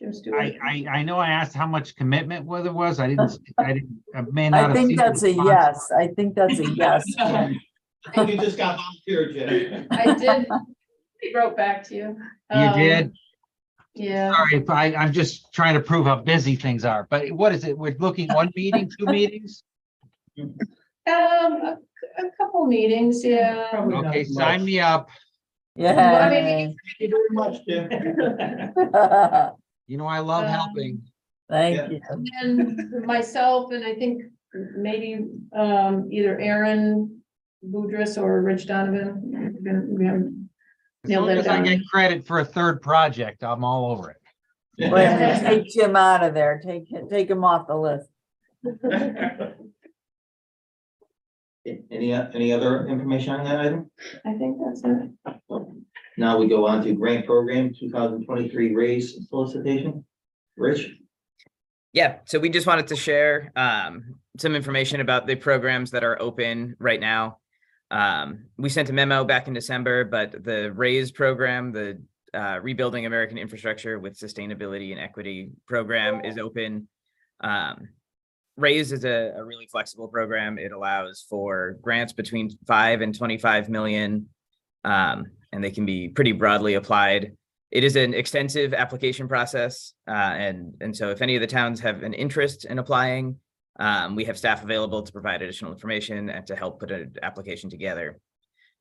Jim Stewart? I know I asked how much commitment whether was, I may not I have think seen the that's a response. yes. I think that's a yes. Jim. I think you just got volunteered, Jim. I did, he wrote back to you. You did? Yeah. Sorry, I'm just trying to prove how busy things are, but what is it? We're looking 1 meeting, 2 meetings? A couple meetings, yeah. Probably not Okay, much. sign me up. Well, I Yeah. mean, Thank you very much, Jim. You know, I love helping. Thank you. And myself, and I think maybe either Aaron Boudris or Rich Donovan. We haven't As nailed long that as I down. get credit for a 3rd project, I'm all over it. Wait a minute, take Jim out of there. Take him off the list. Any other information on that item? I think that's it. Now we go on to grant program 2023 raise solicitation. Rich? Yeah, so we just wanted to share some information about the programs that are open right now. We sent a memo back in December, but the RAISE program, the Rebuilding American Infrastructure with Sustainability and Equity program, is open. RAISE is a really flexible program. It allows for grants between 5 and 25 million, and they can be pretty broadly applied. It is an extensive application process, and so if any of the towns have an interest in applying, We have staff available to provide additional information and to help put an application together.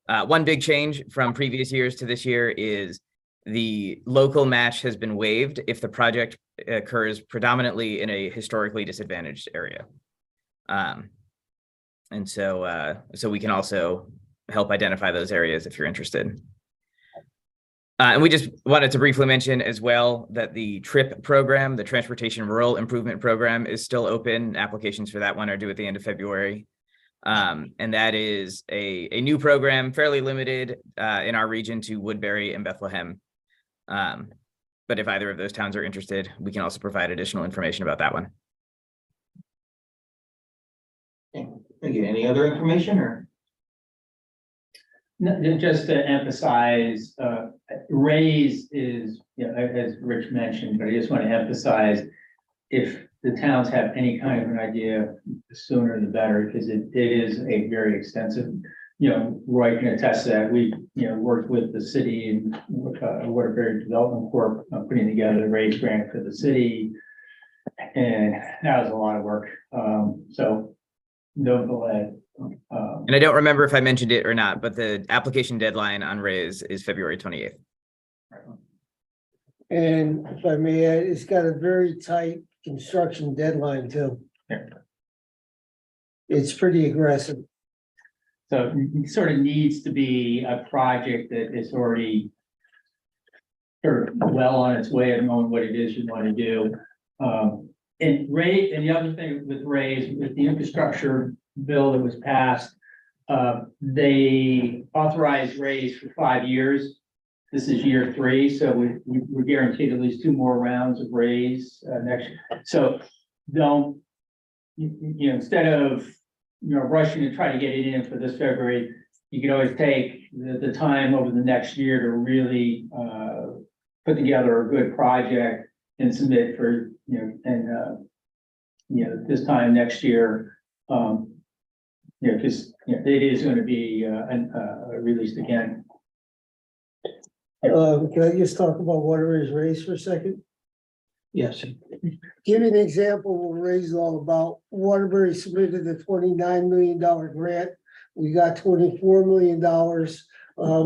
One big change from previous years to this year is the local match has been waived if the project occurs predominantly in a historically disadvantaged area. And so we can also help identify those areas if you're interested. And we just wanted to briefly mention as well that the TRIP program, the Transportation Rural Improvement Program, is still open. Applications for that one are due at the end of February. And that is a new program, fairly limited in our region to Woodbury and Bethlehem. But if either of those towns are interested, we can also provide additional information about that one. Thank you. Any other information or? No, just to emphasize, raise is, you know, as Rich mentioned, but I just want to emphasize, if the towns have any kind of an idea, the sooner the better, because it is a very extensive, you know, Roy can attest to that. We, you know, worked with the city and Waterbury Development Corp putting together the raise grant for the city. And that was a lot of work. So no delay. And I don't remember if I mentioned it or not, but the application deadline on raise is February 28th. And if I may add, it's got a very tight construction deadline too. It's pretty aggressive. So it sort of needs to be a project that is already sort of well on its way of knowing what it is you want to do. And the other thing with raise, with the infrastructure bill that was passed, they authorized raise for 5 years. This is year 3, so we're guaranteed at least 2 more rounds of raise next year. So don't, you know, instead of, you know, rushing to try to get it in for this February, you can always take the time over the next year to really put together a good project and submit for, you know, and you know, this time next year, you know, because, you know, it is going to be released again. Can I just talk about Waterbury's raise for a second? Yes. Give you an example of what raise is all about. Waterbury submitted a $29 million grant. We got $24 million.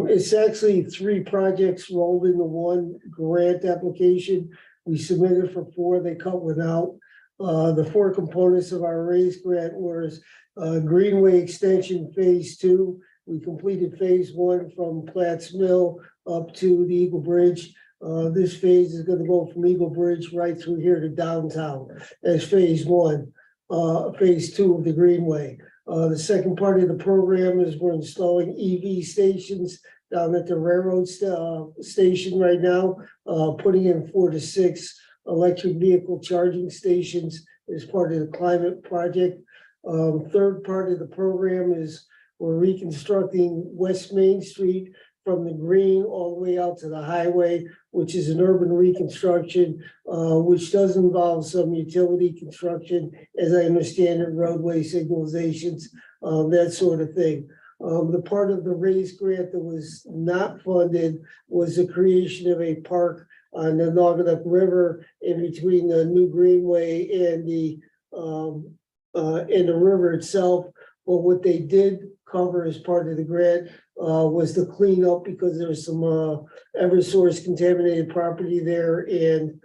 It's actually 3 projects rolled into one grant application. We submitted for 4, they cut one out. The 4 components of our raise grant was Greenway Extension Phase 2. We completed Phase 1 from Platts Mill up to the Eagle Bridge. This phase is gonna go from Eagle Bridge right through here to downtown as Phase 1. Phase 2 of the Greenway. The second part of the program is we're installing EV stations down at the railroad station right now, putting in 4 to 6 electric vehicle charging stations as part of the climate project. Third part of the program is we're reconstructing West Main Street from the green all the way out to the highway, which is an urban reconstruction, which does involve some utility construction, as I understand it, roadway signalizations, that sort of thing. The part of the raise grant that was not funded was the creation of a park on the Naugatuck River in between the new Greenway and the river itself. But what they did cover as part of the grant was the cleanup, because there's some Eversource contaminated property there, and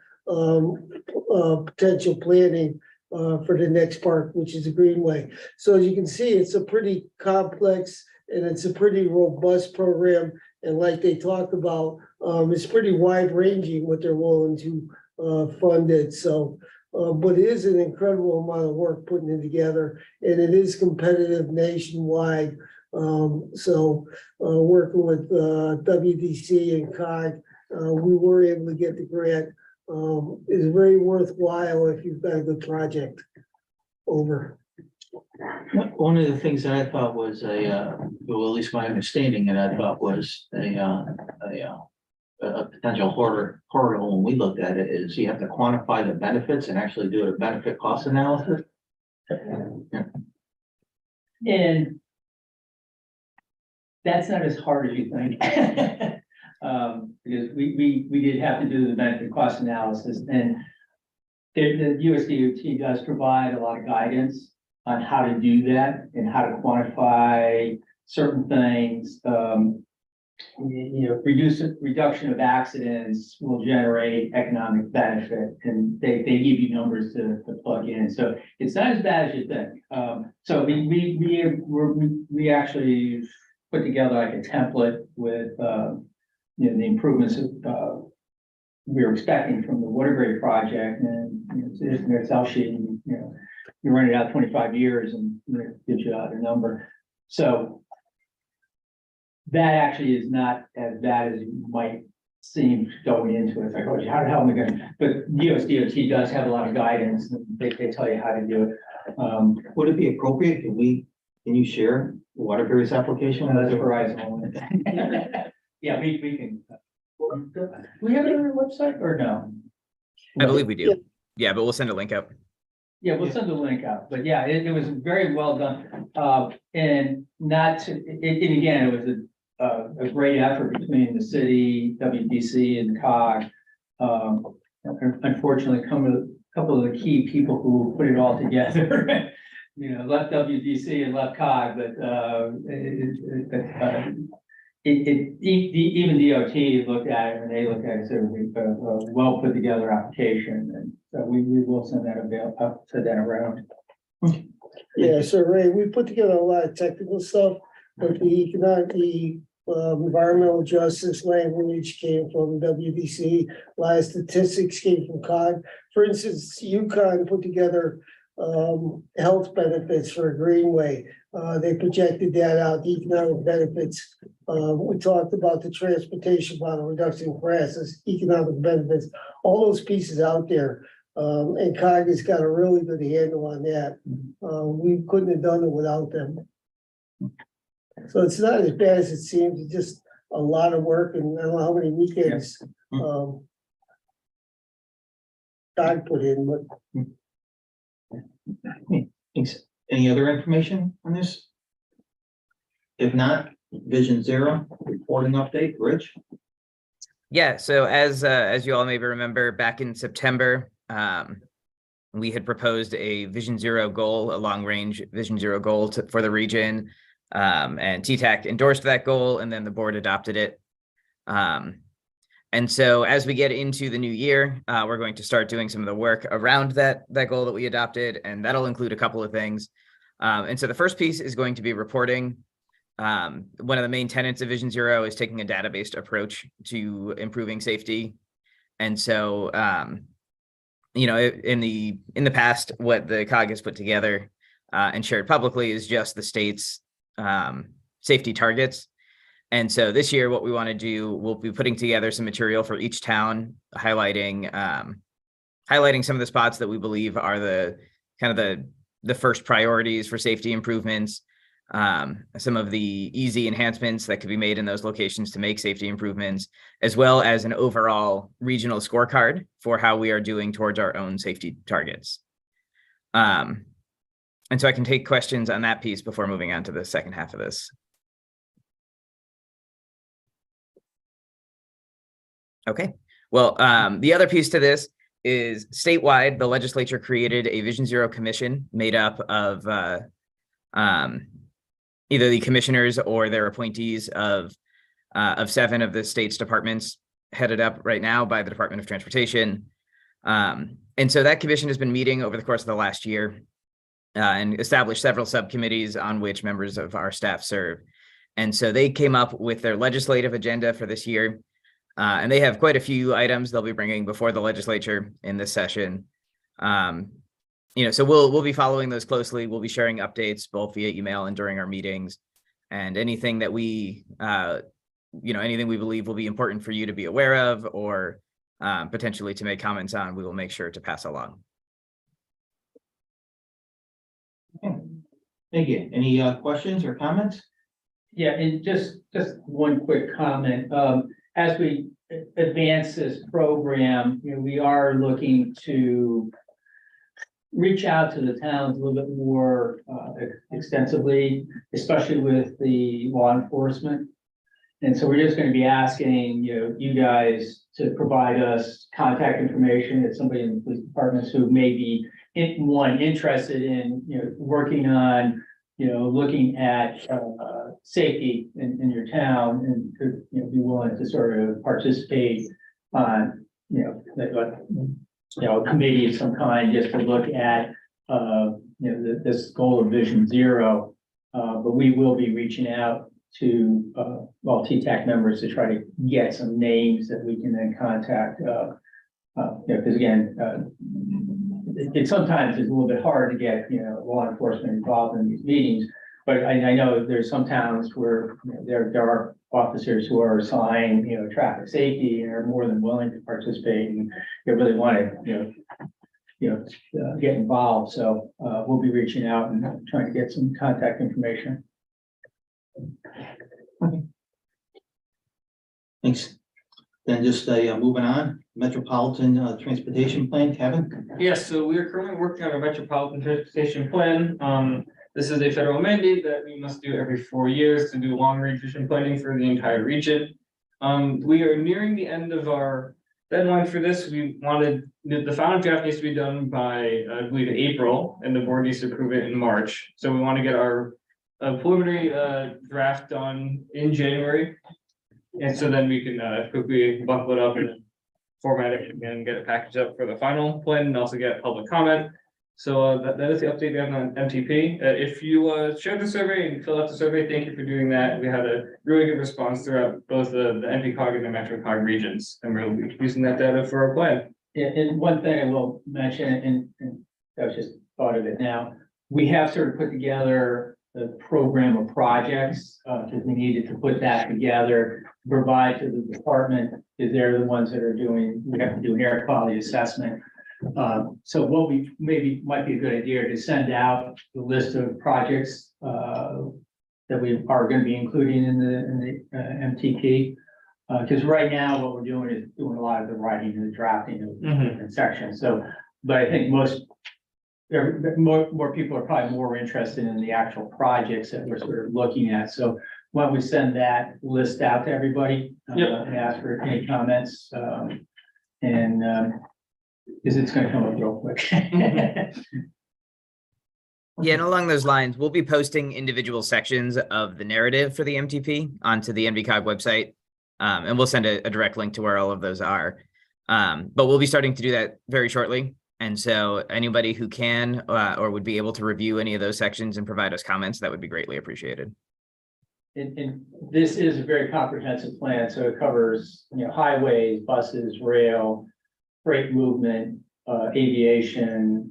potential planning for the next park, which is the Greenway. So as you can see, it's a pretty complex and it's a pretty robust program. And like they talked about, it's pretty wide ranging what they're willing to fund it. So, but it is an incredible amount of work putting it together, and it is competitive nationwide. So working with WDC and COG, we were able to get the grant. It's very worthwhile if you've got a good project. Over. One of the things that I thought was well, at least my understanding, and I thought was a potential hurdle when we looked at it, is you have to quantify the benefits and actually do a benefit cost analysis. Yeah. And that's not as hard as you think. Because we did have to do the benefit cost analysis, and The USDOT does provide a lot of guidance on how to do that and how to quantify certain things. Reduction of accidents will generate economic benefit, and they give you numbers to plug in. So it's not as bad as you think. So we actually put together like a template with the improvements we were expecting from the Waterbury project, and it's an Excel sheet. And, you run it out 25 years, and it gives you a number. So that actually is not as bad as you might seem going into it. It's like, oh, how the hell am I going to? But USDOT does have a lot of guidance. And they tell you how to do it. Would it be appropriate, can you share Waterbury's application? That's Verizon only. Yeah, we can. Do we have it on our website or no? I believe we do. Yeah, but we'll send a link out. Yeah, we'll send the link out, but yeah, it was very well done. And again, it was a great effort between the city, WDC and COG. Unfortunately, a couple of the key people who put it all together, left WDC and left COG, but even DOT looked at it, and they looked at it and said, we've got a well put together application, and so we will send that around. Yeah, so Ray, we put together a lot of technical stuff, but the environmental justice language came from WDC. A lot of statistics came from COG. For instance, UConn put together health benefits for a greenway. They projected that out, the economic benefits. We talked about the transportation model reduction in prices, economic benefits, all those pieces out there. And COG has got a really good handle on that. We couldn't have done it without them. So it's not as bad as it seems. It's just a lot of work, and I don't know how many weekends COG put in, but. Thanks. Any other information on this? If not, Vision Zero reporting update, Rich? Yeah, so as you all maybe remember, back in September, we had proposed a Vision Zero goal, a long-range Vision Zero goal for the region, and TTAC endorsed that goal, and then the board adopted it. And so as we get into the new year, we're going to start doing some of the work around that goal that we adopted, and that'll include a couple of things. And so the first piece is going to be reporting. One of the main tenets of Vision Zero is taking a data-based approach to improving safety. And so, in the past, what the COG has put together and shared publicly is just the state's safety targets. And so this year, what we want to do, we'll be putting together some material for each town, highlighting some of the spots that we believe are the first priorities for safety improvements, some of the easy enhancements that could be made in those locations to make safety improvements, as well as an overall regional scorecard for how we are doing towards our own safety targets. And so I can take questions on that piece before moving on to the second half of this. Okay, well, the other piece to this is statewide, the legislature created a Vision Zero commission made up of either the commissioners or their appointees of 7 of the state's departments, headed up right now by the Department of Transportation. And so that commission has been meeting over the course of the last year and established several subcommittees on which members of our staff serve. And so they came up with their legislative agenda for this year. And they have quite a few items they'll be bringing before the legislature in this session. So we'll be following those closely. We'll be sharing updates both via email and during our meetings, and anything that anything we believe will be important for you to be aware of or potentially to make comments on, we will make sure to pass along. Okay. Thank you. Any questions or comments? Yeah, and just one quick comment. As we advance this program, we are looking to reach out to the towns a little bit more extensively, especially with the law enforcement. And so we're just gonna be asking, you guys to provide us contact information at somebody in the police departments who may be interested in, working on, looking at, safety in your town and could, be willing to sort of participate on, a committee of some kind just to look at, this goal of Vision Zero. But we will be reaching out to, TTAC members to try to get some names that we can then contact, because again, it sometimes is a little bit hard to get, law enforcement involved in these meetings. But I know there's some towns where there are officers who are assigned, traffic safety and are more than willing to participate and they really want to, get involved. So we'll be reaching out and trying to get some contact information. Thanks. Then just moving on, Metropolitan Transportation Plan, Kevin? Yes, so we are currently working on a metropolitan transportation plan. This is a federal mandate that we must do every 4 years to do long-range vision planning for the entire region. We are nearing the end of our deadline for this. We wanted, the final draft needs to be done by, I believe, April, and the board needs to approve it in March. So we want to get our preliminary draft done in January. And so then we can quickly buckle it up and format it and get it packaged up for the final plan and also get public comment. So that is the update we have on MTP. If you share the survey and fill out the survey, thank you for doing that. We had a really good response throughout both the NVCOG and the MetroCOG regions, and we'll be using that data for our plan. Yeah, and one thing I will mention, and I was just thought of it now, we have sort of put together the program of projects, because we needed to put that together, provide to the department, because they're the ones that are doing, we have to do an air quality assessment. So what we maybe might be a good idea to send out the list of projects that we are going to be including in the MTP. Because right now what we're doing is doing a lot of the writing and the drafting of different sections. So, but I think more people are probably more interested in the actual projects that we're sort of looking at. So why don't we send that list out to everybody and ask for any comments, because it's going to come up real quick. Yeah, and along those lines, we'll be posting individual sections of the narrative for the MTP onto the NVCOG website. And we'll send a direct link to where all of those are. But we'll be starting to do that very shortly. And so anybody who can or would be able to review any of those sections and provide us comments, that would be greatly appreciated. And this is a very comprehensive plan. So it covers, highways, buses, rail, freight movement, aviation,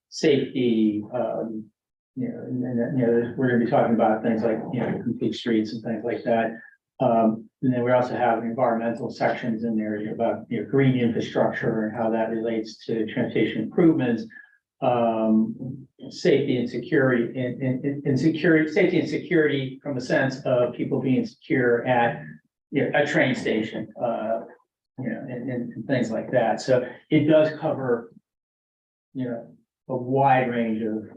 safety, and we're going to be talking about things like, complete streets and things like that. And then we also have environmental sections in there about, green infrastructure and how that relates to transportation improvements, safety and security, and safety and security from a sense of people being secure at, a train station, and things like that. So it does cover, a wide range of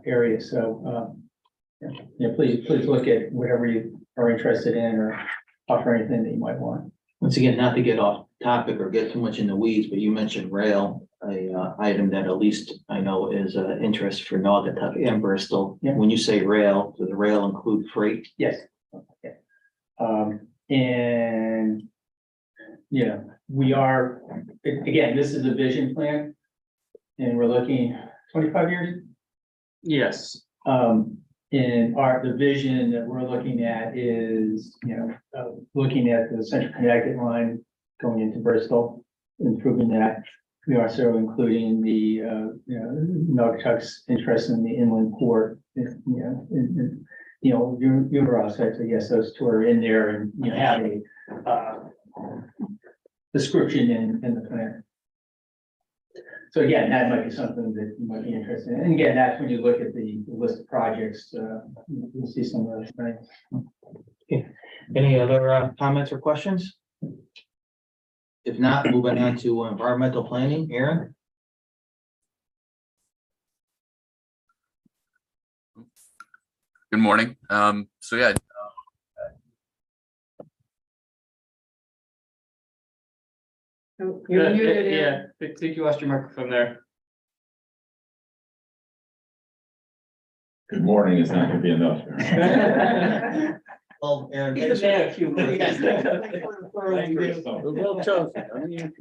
areas. So, please look at whatever you are interested in or offer anything that you might want. Once again, not to get off topic or get too much in the weeds, but you mentioned rail, a item that at least I know is interest for Naugatuck and Bristol. Yeah. When you say rail, does the rail include freight? Yes. Okay. And we are, again, this is a vision plan and we're looking 25 years. Yes. And the vision that we're looking at is, looking at the Central Connecticut line going into Bristol, improving that. We are also including the, Naugatuck's interest in the inland port, Uber aspects. I guess those two are in there and, have a description in the plan. So again, that might be something that you might be interested in. And again, that's when you look at the list of projects, you'll see some of those things. Okay. Any other comments or questions? If not, moving on to environmental planning, Aaron? Good morning. So yeah, You're muted, Aaron. Yeah, think you lost your microphone there. Good morning is not gonna be enough. Well, Aaron, He's thanks a man of few words. Well chosen. I mean,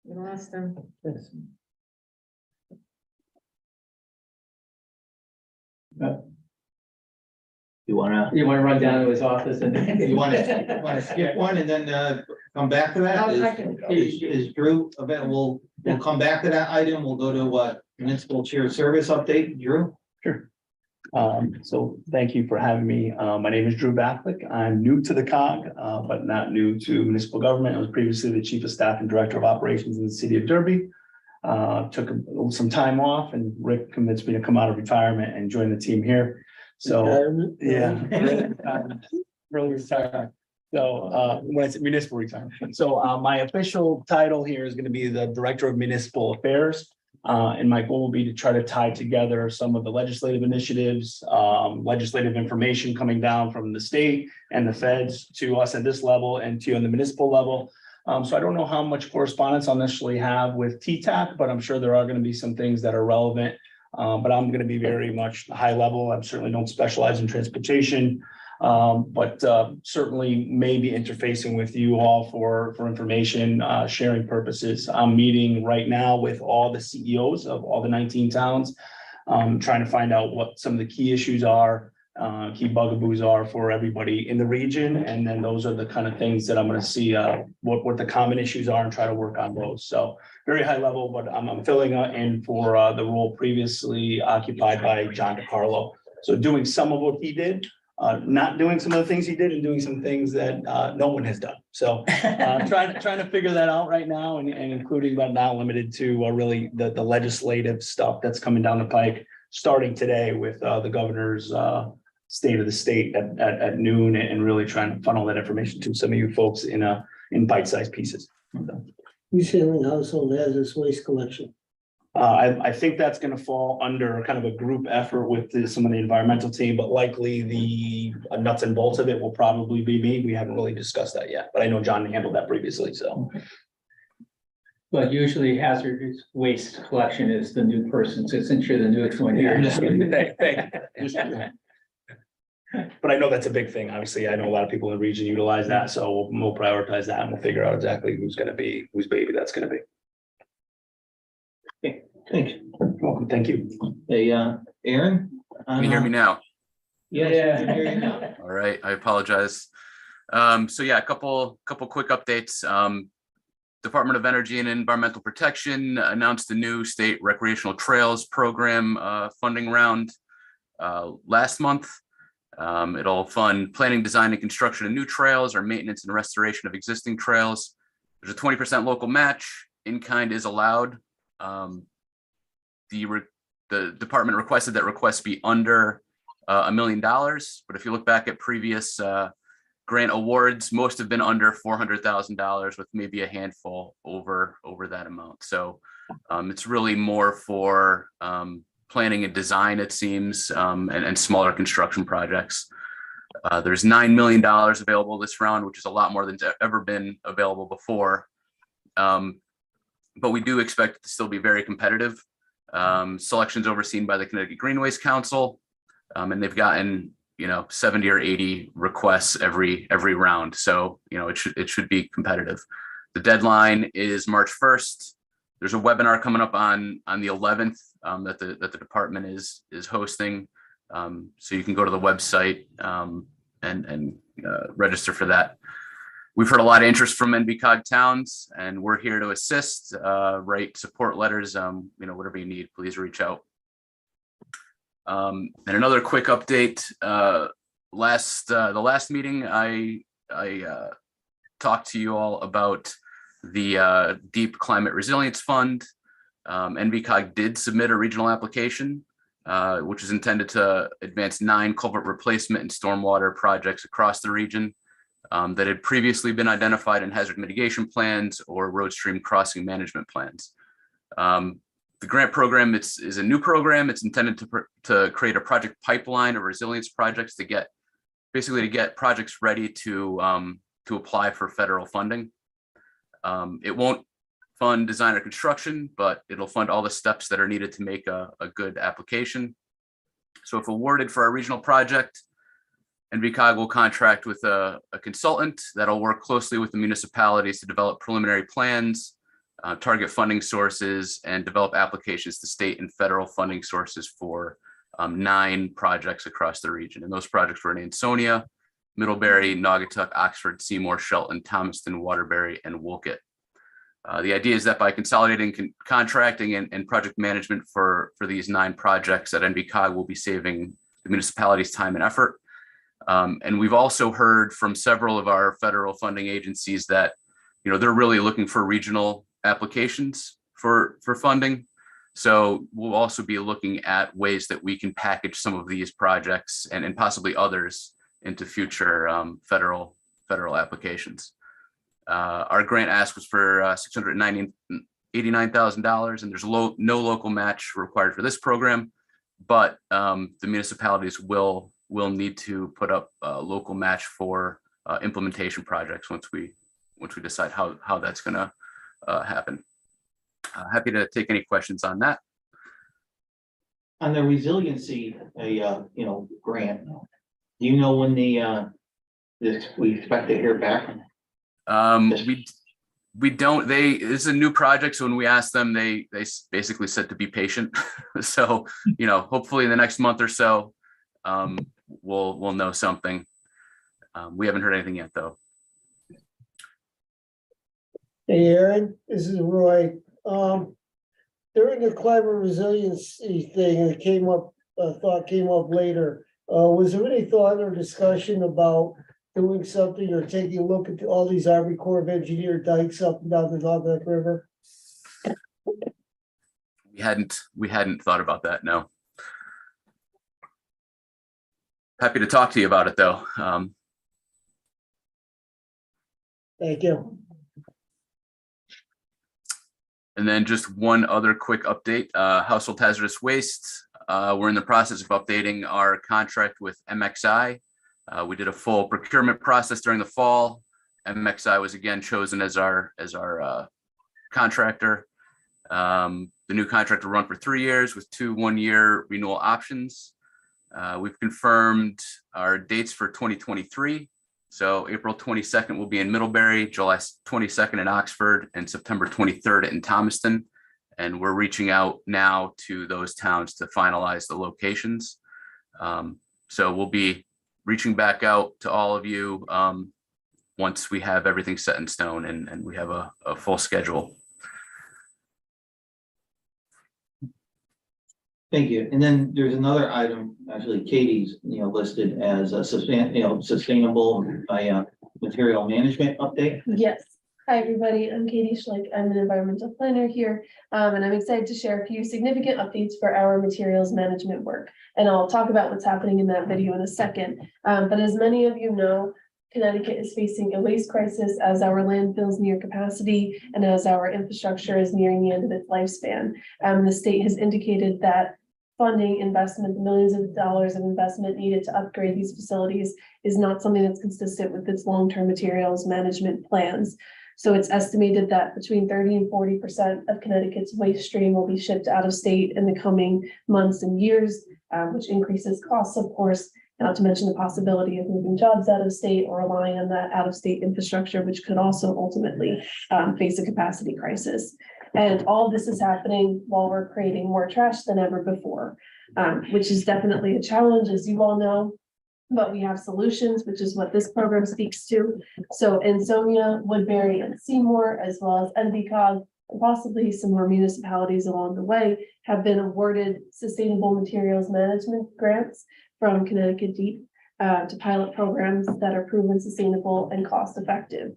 We lost him. You wanna, You want to run down to his office and? you wanna skip one and then come back to that? I can go. Is Drew available? We'll come back to that item. We'll go to what municipal chair service update. Drew? Sure. So thank you for having me. My name is Drew Bathlick. I'm new to the COG, but not new to municipal government. I was previously the chief of staff and director of operations in the city of Derby. Took some time off and Rick convinced me to come out of retirement and join the team here. So, yeah. Really retired. So, when it's municipal retirement. So, my official title here is going to be the Director of Municipal Affairs. And my goal will be to try to tie together some of the legislative initiatives, legislative information coming down from the state and the feds to us at this level and to you on the municipal level. So I don't know how much correspondence I'll initially have with TTAC, but I'm sure there are going to be some things that are relevant. But I'm going to be very much high level. I certainly don't specialize in transportation. But certainly maybe interfacing with you all for information sharing purposes. I'm meeting right now with all the CEOs of all the 19 towns, trying to find out what some of the key issues are, key bugaboos are for everybody in the region. And then those are the kind of things that I'm going to see what the common issues are and try to work on those. So very high level, but I'm filling in for the role previously occupied by John DiCarlo. So doing some of what he did. Not doing some of the things he did and doing some things that no one has done. So trying to figure that out right now and including but not limited to really the legislative stuff that's coming down the pike, starting today with the governor's state of the state at noon and really trying to funnel that information to some of you folks in bite-sized pieces. Who's handling household hazardous waste collection? I think that's going to fall under kind of a group effort with some of the environmental team, but likely the nuts and bolts of it will probably be me. We haven't really discussed that yet, but I know John handled that previously, so. But usually hazardous waste collection is the new person, so since you're the newest one here. Thank you. But I know that's a big thing. Obviously, I know a lot of people in the region utilize that, so we'll prioritize that and we'll figure out exactly who's whose baby that's going to be. Thanks. Welcome. Thank you. Hey, Aaron? Can you hear me now? Yes, I can hear you now. All right, I apologize. So yeah, a couple quick updates. Department of Energy and Environmental Protection announced the new state recreational trails program funding round last month. It'll fund planning, design, and construction of new trails or maintenance and restoration of existing trails. There's a 20% local match. In-kind is allowed. The department requested that requests be under $1 million, but if you look back at previous grant awards, most have been under $400,000 with maybe a handful over that amount. So it's really more for planning and design, it seems, and smaller construction projects. There's $9 million available this round, which is a lot more than ever been available before. But we do expect it to still be very competitive. Selections overseen by the Connecticut Greenways Council, and they've gotten 70 or 80 requests every round. So it should be competitive. The deadline is March 1st. There's a webinar coming up on the 11th that the department is hosting. So you can go to the website and register for that. We've heard a lot of interest from NVCOG towns, and we're here to assist, write support letters, whatever you need, please reach out. And another quick update, the last meeting, I talked to you all about the Deep Climate Resilience Fund. NVCOG did submit a regional application, which is intended to advance 9 culvert replacement and stormwater projects across the region. That had previously been identified in hazard mitigation plans or road stream crossing management plans. The grant program is a new program. It's intended to create a project pipeline of resilience projects to get projects ready to apply for federal funding. It won't fund design or construction, but it'll fund all the steps that are needed to make a good application. So if awarded for our regional project, NVCOG will contract with a consultant that'll work closely with the municipalities to develop preliminary plans, target funding sources, and develop applications to state and federal funding sources for 9 projects across the region. And those projects were in Ansonia, Middlebury, Naugatuck, Oxford, Seymour, Shelton, Thomaston, Waterbury, and Woolkit. The idea is that by consolidating contracting and project management for these 9 projects, that NVCOG will be saving the municipalities time and effort. And we've also heard from several of our federal funding agencies that, they're really looking for regional applications for funding. So we'll also be looking at ways that we can package some of these projects and possibly others into future federal applications. Our grant ask was for $689,000, and there's no local match required for this program, but the municipalities will need to put up a local match for implementation projects once we decide how that's going to happen. Happy to take any questions on that. On the resiliency, grant, do you know when we expect to hear back? We don't. It's a new project, so when we asked them, they basically said to be patient. So hopefully in the next month or so, we'll know something. We haven't heard anything yet, though. Hey, Aaron, this is Roy. During the climate resiliency thing that came up later, was there any thought or discussion about doing something or taking a look at all these Army Corps of Engineer dikes up and down the Naugatuck River? We hadn't thought about that. No. Happy to talk to you about it, though. Thank you. And then just one other quick update, household hazardous waste. We're in the process of updating our contract with MXI. We did a full procurement process during the fall. MXI was again chosen as our contractor. The new contract will run for 3 years with 2 one-year renewal options. We've confirmed our dates for 2023. So April 22nd will be in Middlebury, July 22nd in Oxford, and September 23rd in Thomaston. And we're reaching out now to those towns to finalize the locations. So we'll be reaching back out to all of you once we have everything set in stone and we have a full schedule. Thank you. And then there's another item, actually Katie's, listed as a sustainable material management update. Yes. Hi, everybody. I'm Katie Schlick. I'm an environmental planner here, and I'm excited to share a few significant updates for our materials management work. And I'll talk about what's happening in that video in a second. But as many of you know, Connecticut is facing a waste crisis as our landfills near capacity and as our infrastructure is nearing the end of its lifespan. The state has indicated that funding investment, millions of dollars of investment needed to upgrade these facilities is not something that's consistent with its long-term materials management plans. So it's estimated that between 30 and 40% of Connecticut's waste stream will be shipped out of state in the coming months and years, which increases costs, of course, not to mention the possibility of moving jobs out of state or relying on that out-of-state infrastructure, which could also ultimately face a capacity crisis. And all of this is happening while we're creating more trash than ever before, which is definitely a challenge, as you all know. But we have solutions, which is what this program speaks to. So Ansonia, Woodbury, and Seymour, as well as NVCOG, and possibly some more municipalities along the way, have been awarded sustainable materials management grants from Connecticut Deep to pilot programs that are proven sustainable and cost effective.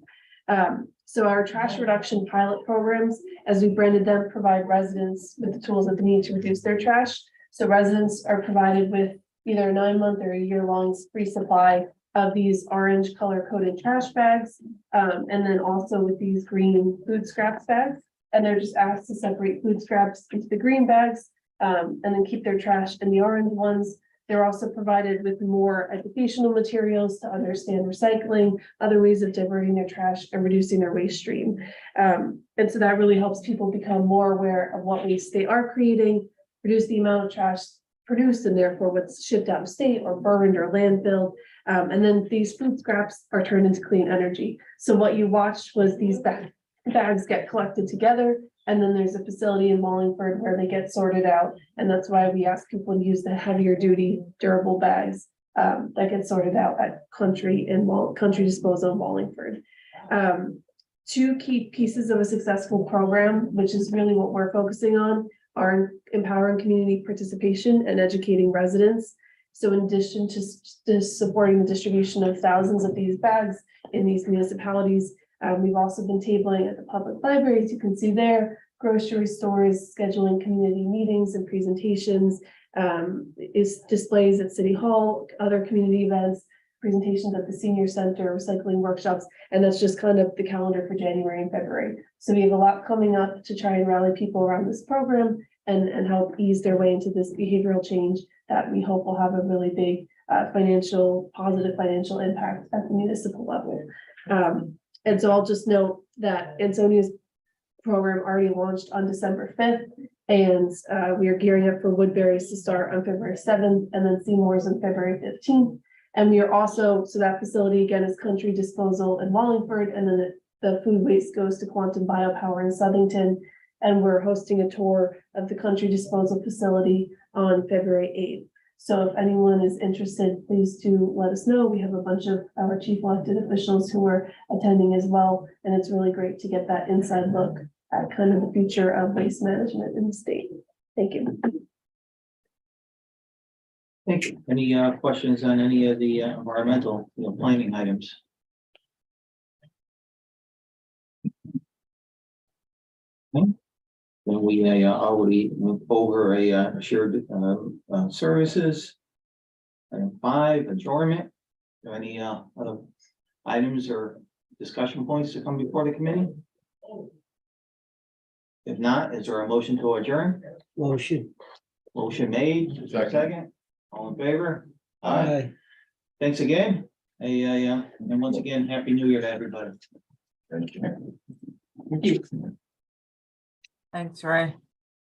So our trash reduction pilot programs, as we branded them, provide residents with the tools that they need to reduce their trash. So residents are provided with either a 9-month or a year-long free supply of these orange color-coded trash bags, and then also with these green food scraps bags. And they're just asked to separate food scraps into the green bags, and then keep their trash in the orange ones. They're also provided with more educational materials to understand recycling, other ways of diverting their trash and reducing their waste stream. And so that really helps people become more aware of what waste they are creating, reduce the amount of trash produced and therefore what's shipped out of state or burned or landfilled. And then these food scraps are turned into clean energy. So what you watched was these bags get collected together. And then there's a facility in Wallingford where they get sorted out. And that's why we ask people to use the heavier duty durable bags that get sorted out at Country Disposal in Wallingford. Two key pieces of a successful program, which is really what we're focusing on, are empowering community participation and educating residents. So in addition to supporting the distribution of thousands of these bags in these municipalities, we've also been tabling at the public libraries. You can see there, grocery stores, scheduling community meetings and presentations, is displays at City Hall, other community events, presentations at the senior center, recycling workshops, and that's just kind of the calendar for January and February. So we have a lot coming up to try and rally people around this program and help ease their way into this behavioral change that we hope will have a really big positive financial impact at the municipal level. And so I'll just note that Ansonia's program already launched on December 5th, and we are gearing up for Woodbury's to start on February 7th, and then Seymour's on February 15th. And we are also, so that facility again is Country Disposal in Wallingford, and then the food waste goes to Quantum Biopower in Southington. And we're hosting a tour of the Country Disposal facility on February 8th. So if anyone is interested, please do let us know. We have a bunch of our chief elected officials who are attending as well. And it's really great to get that inside look at kind of the future of waste management in the state. Thank you. Thank you. Any questions on any of the environmental, planning items? Okay. Then we already went over a shared services. Item 5, adjournment. Are any other items or discussion points to come before the committee? If not, is there a motion to adjourn? Motion. Motion made. Is there a second? All in favor? Aye. Thanks again. And once again, Happy New Year to everybody. Thank you. Thank you. Thanks, Ray.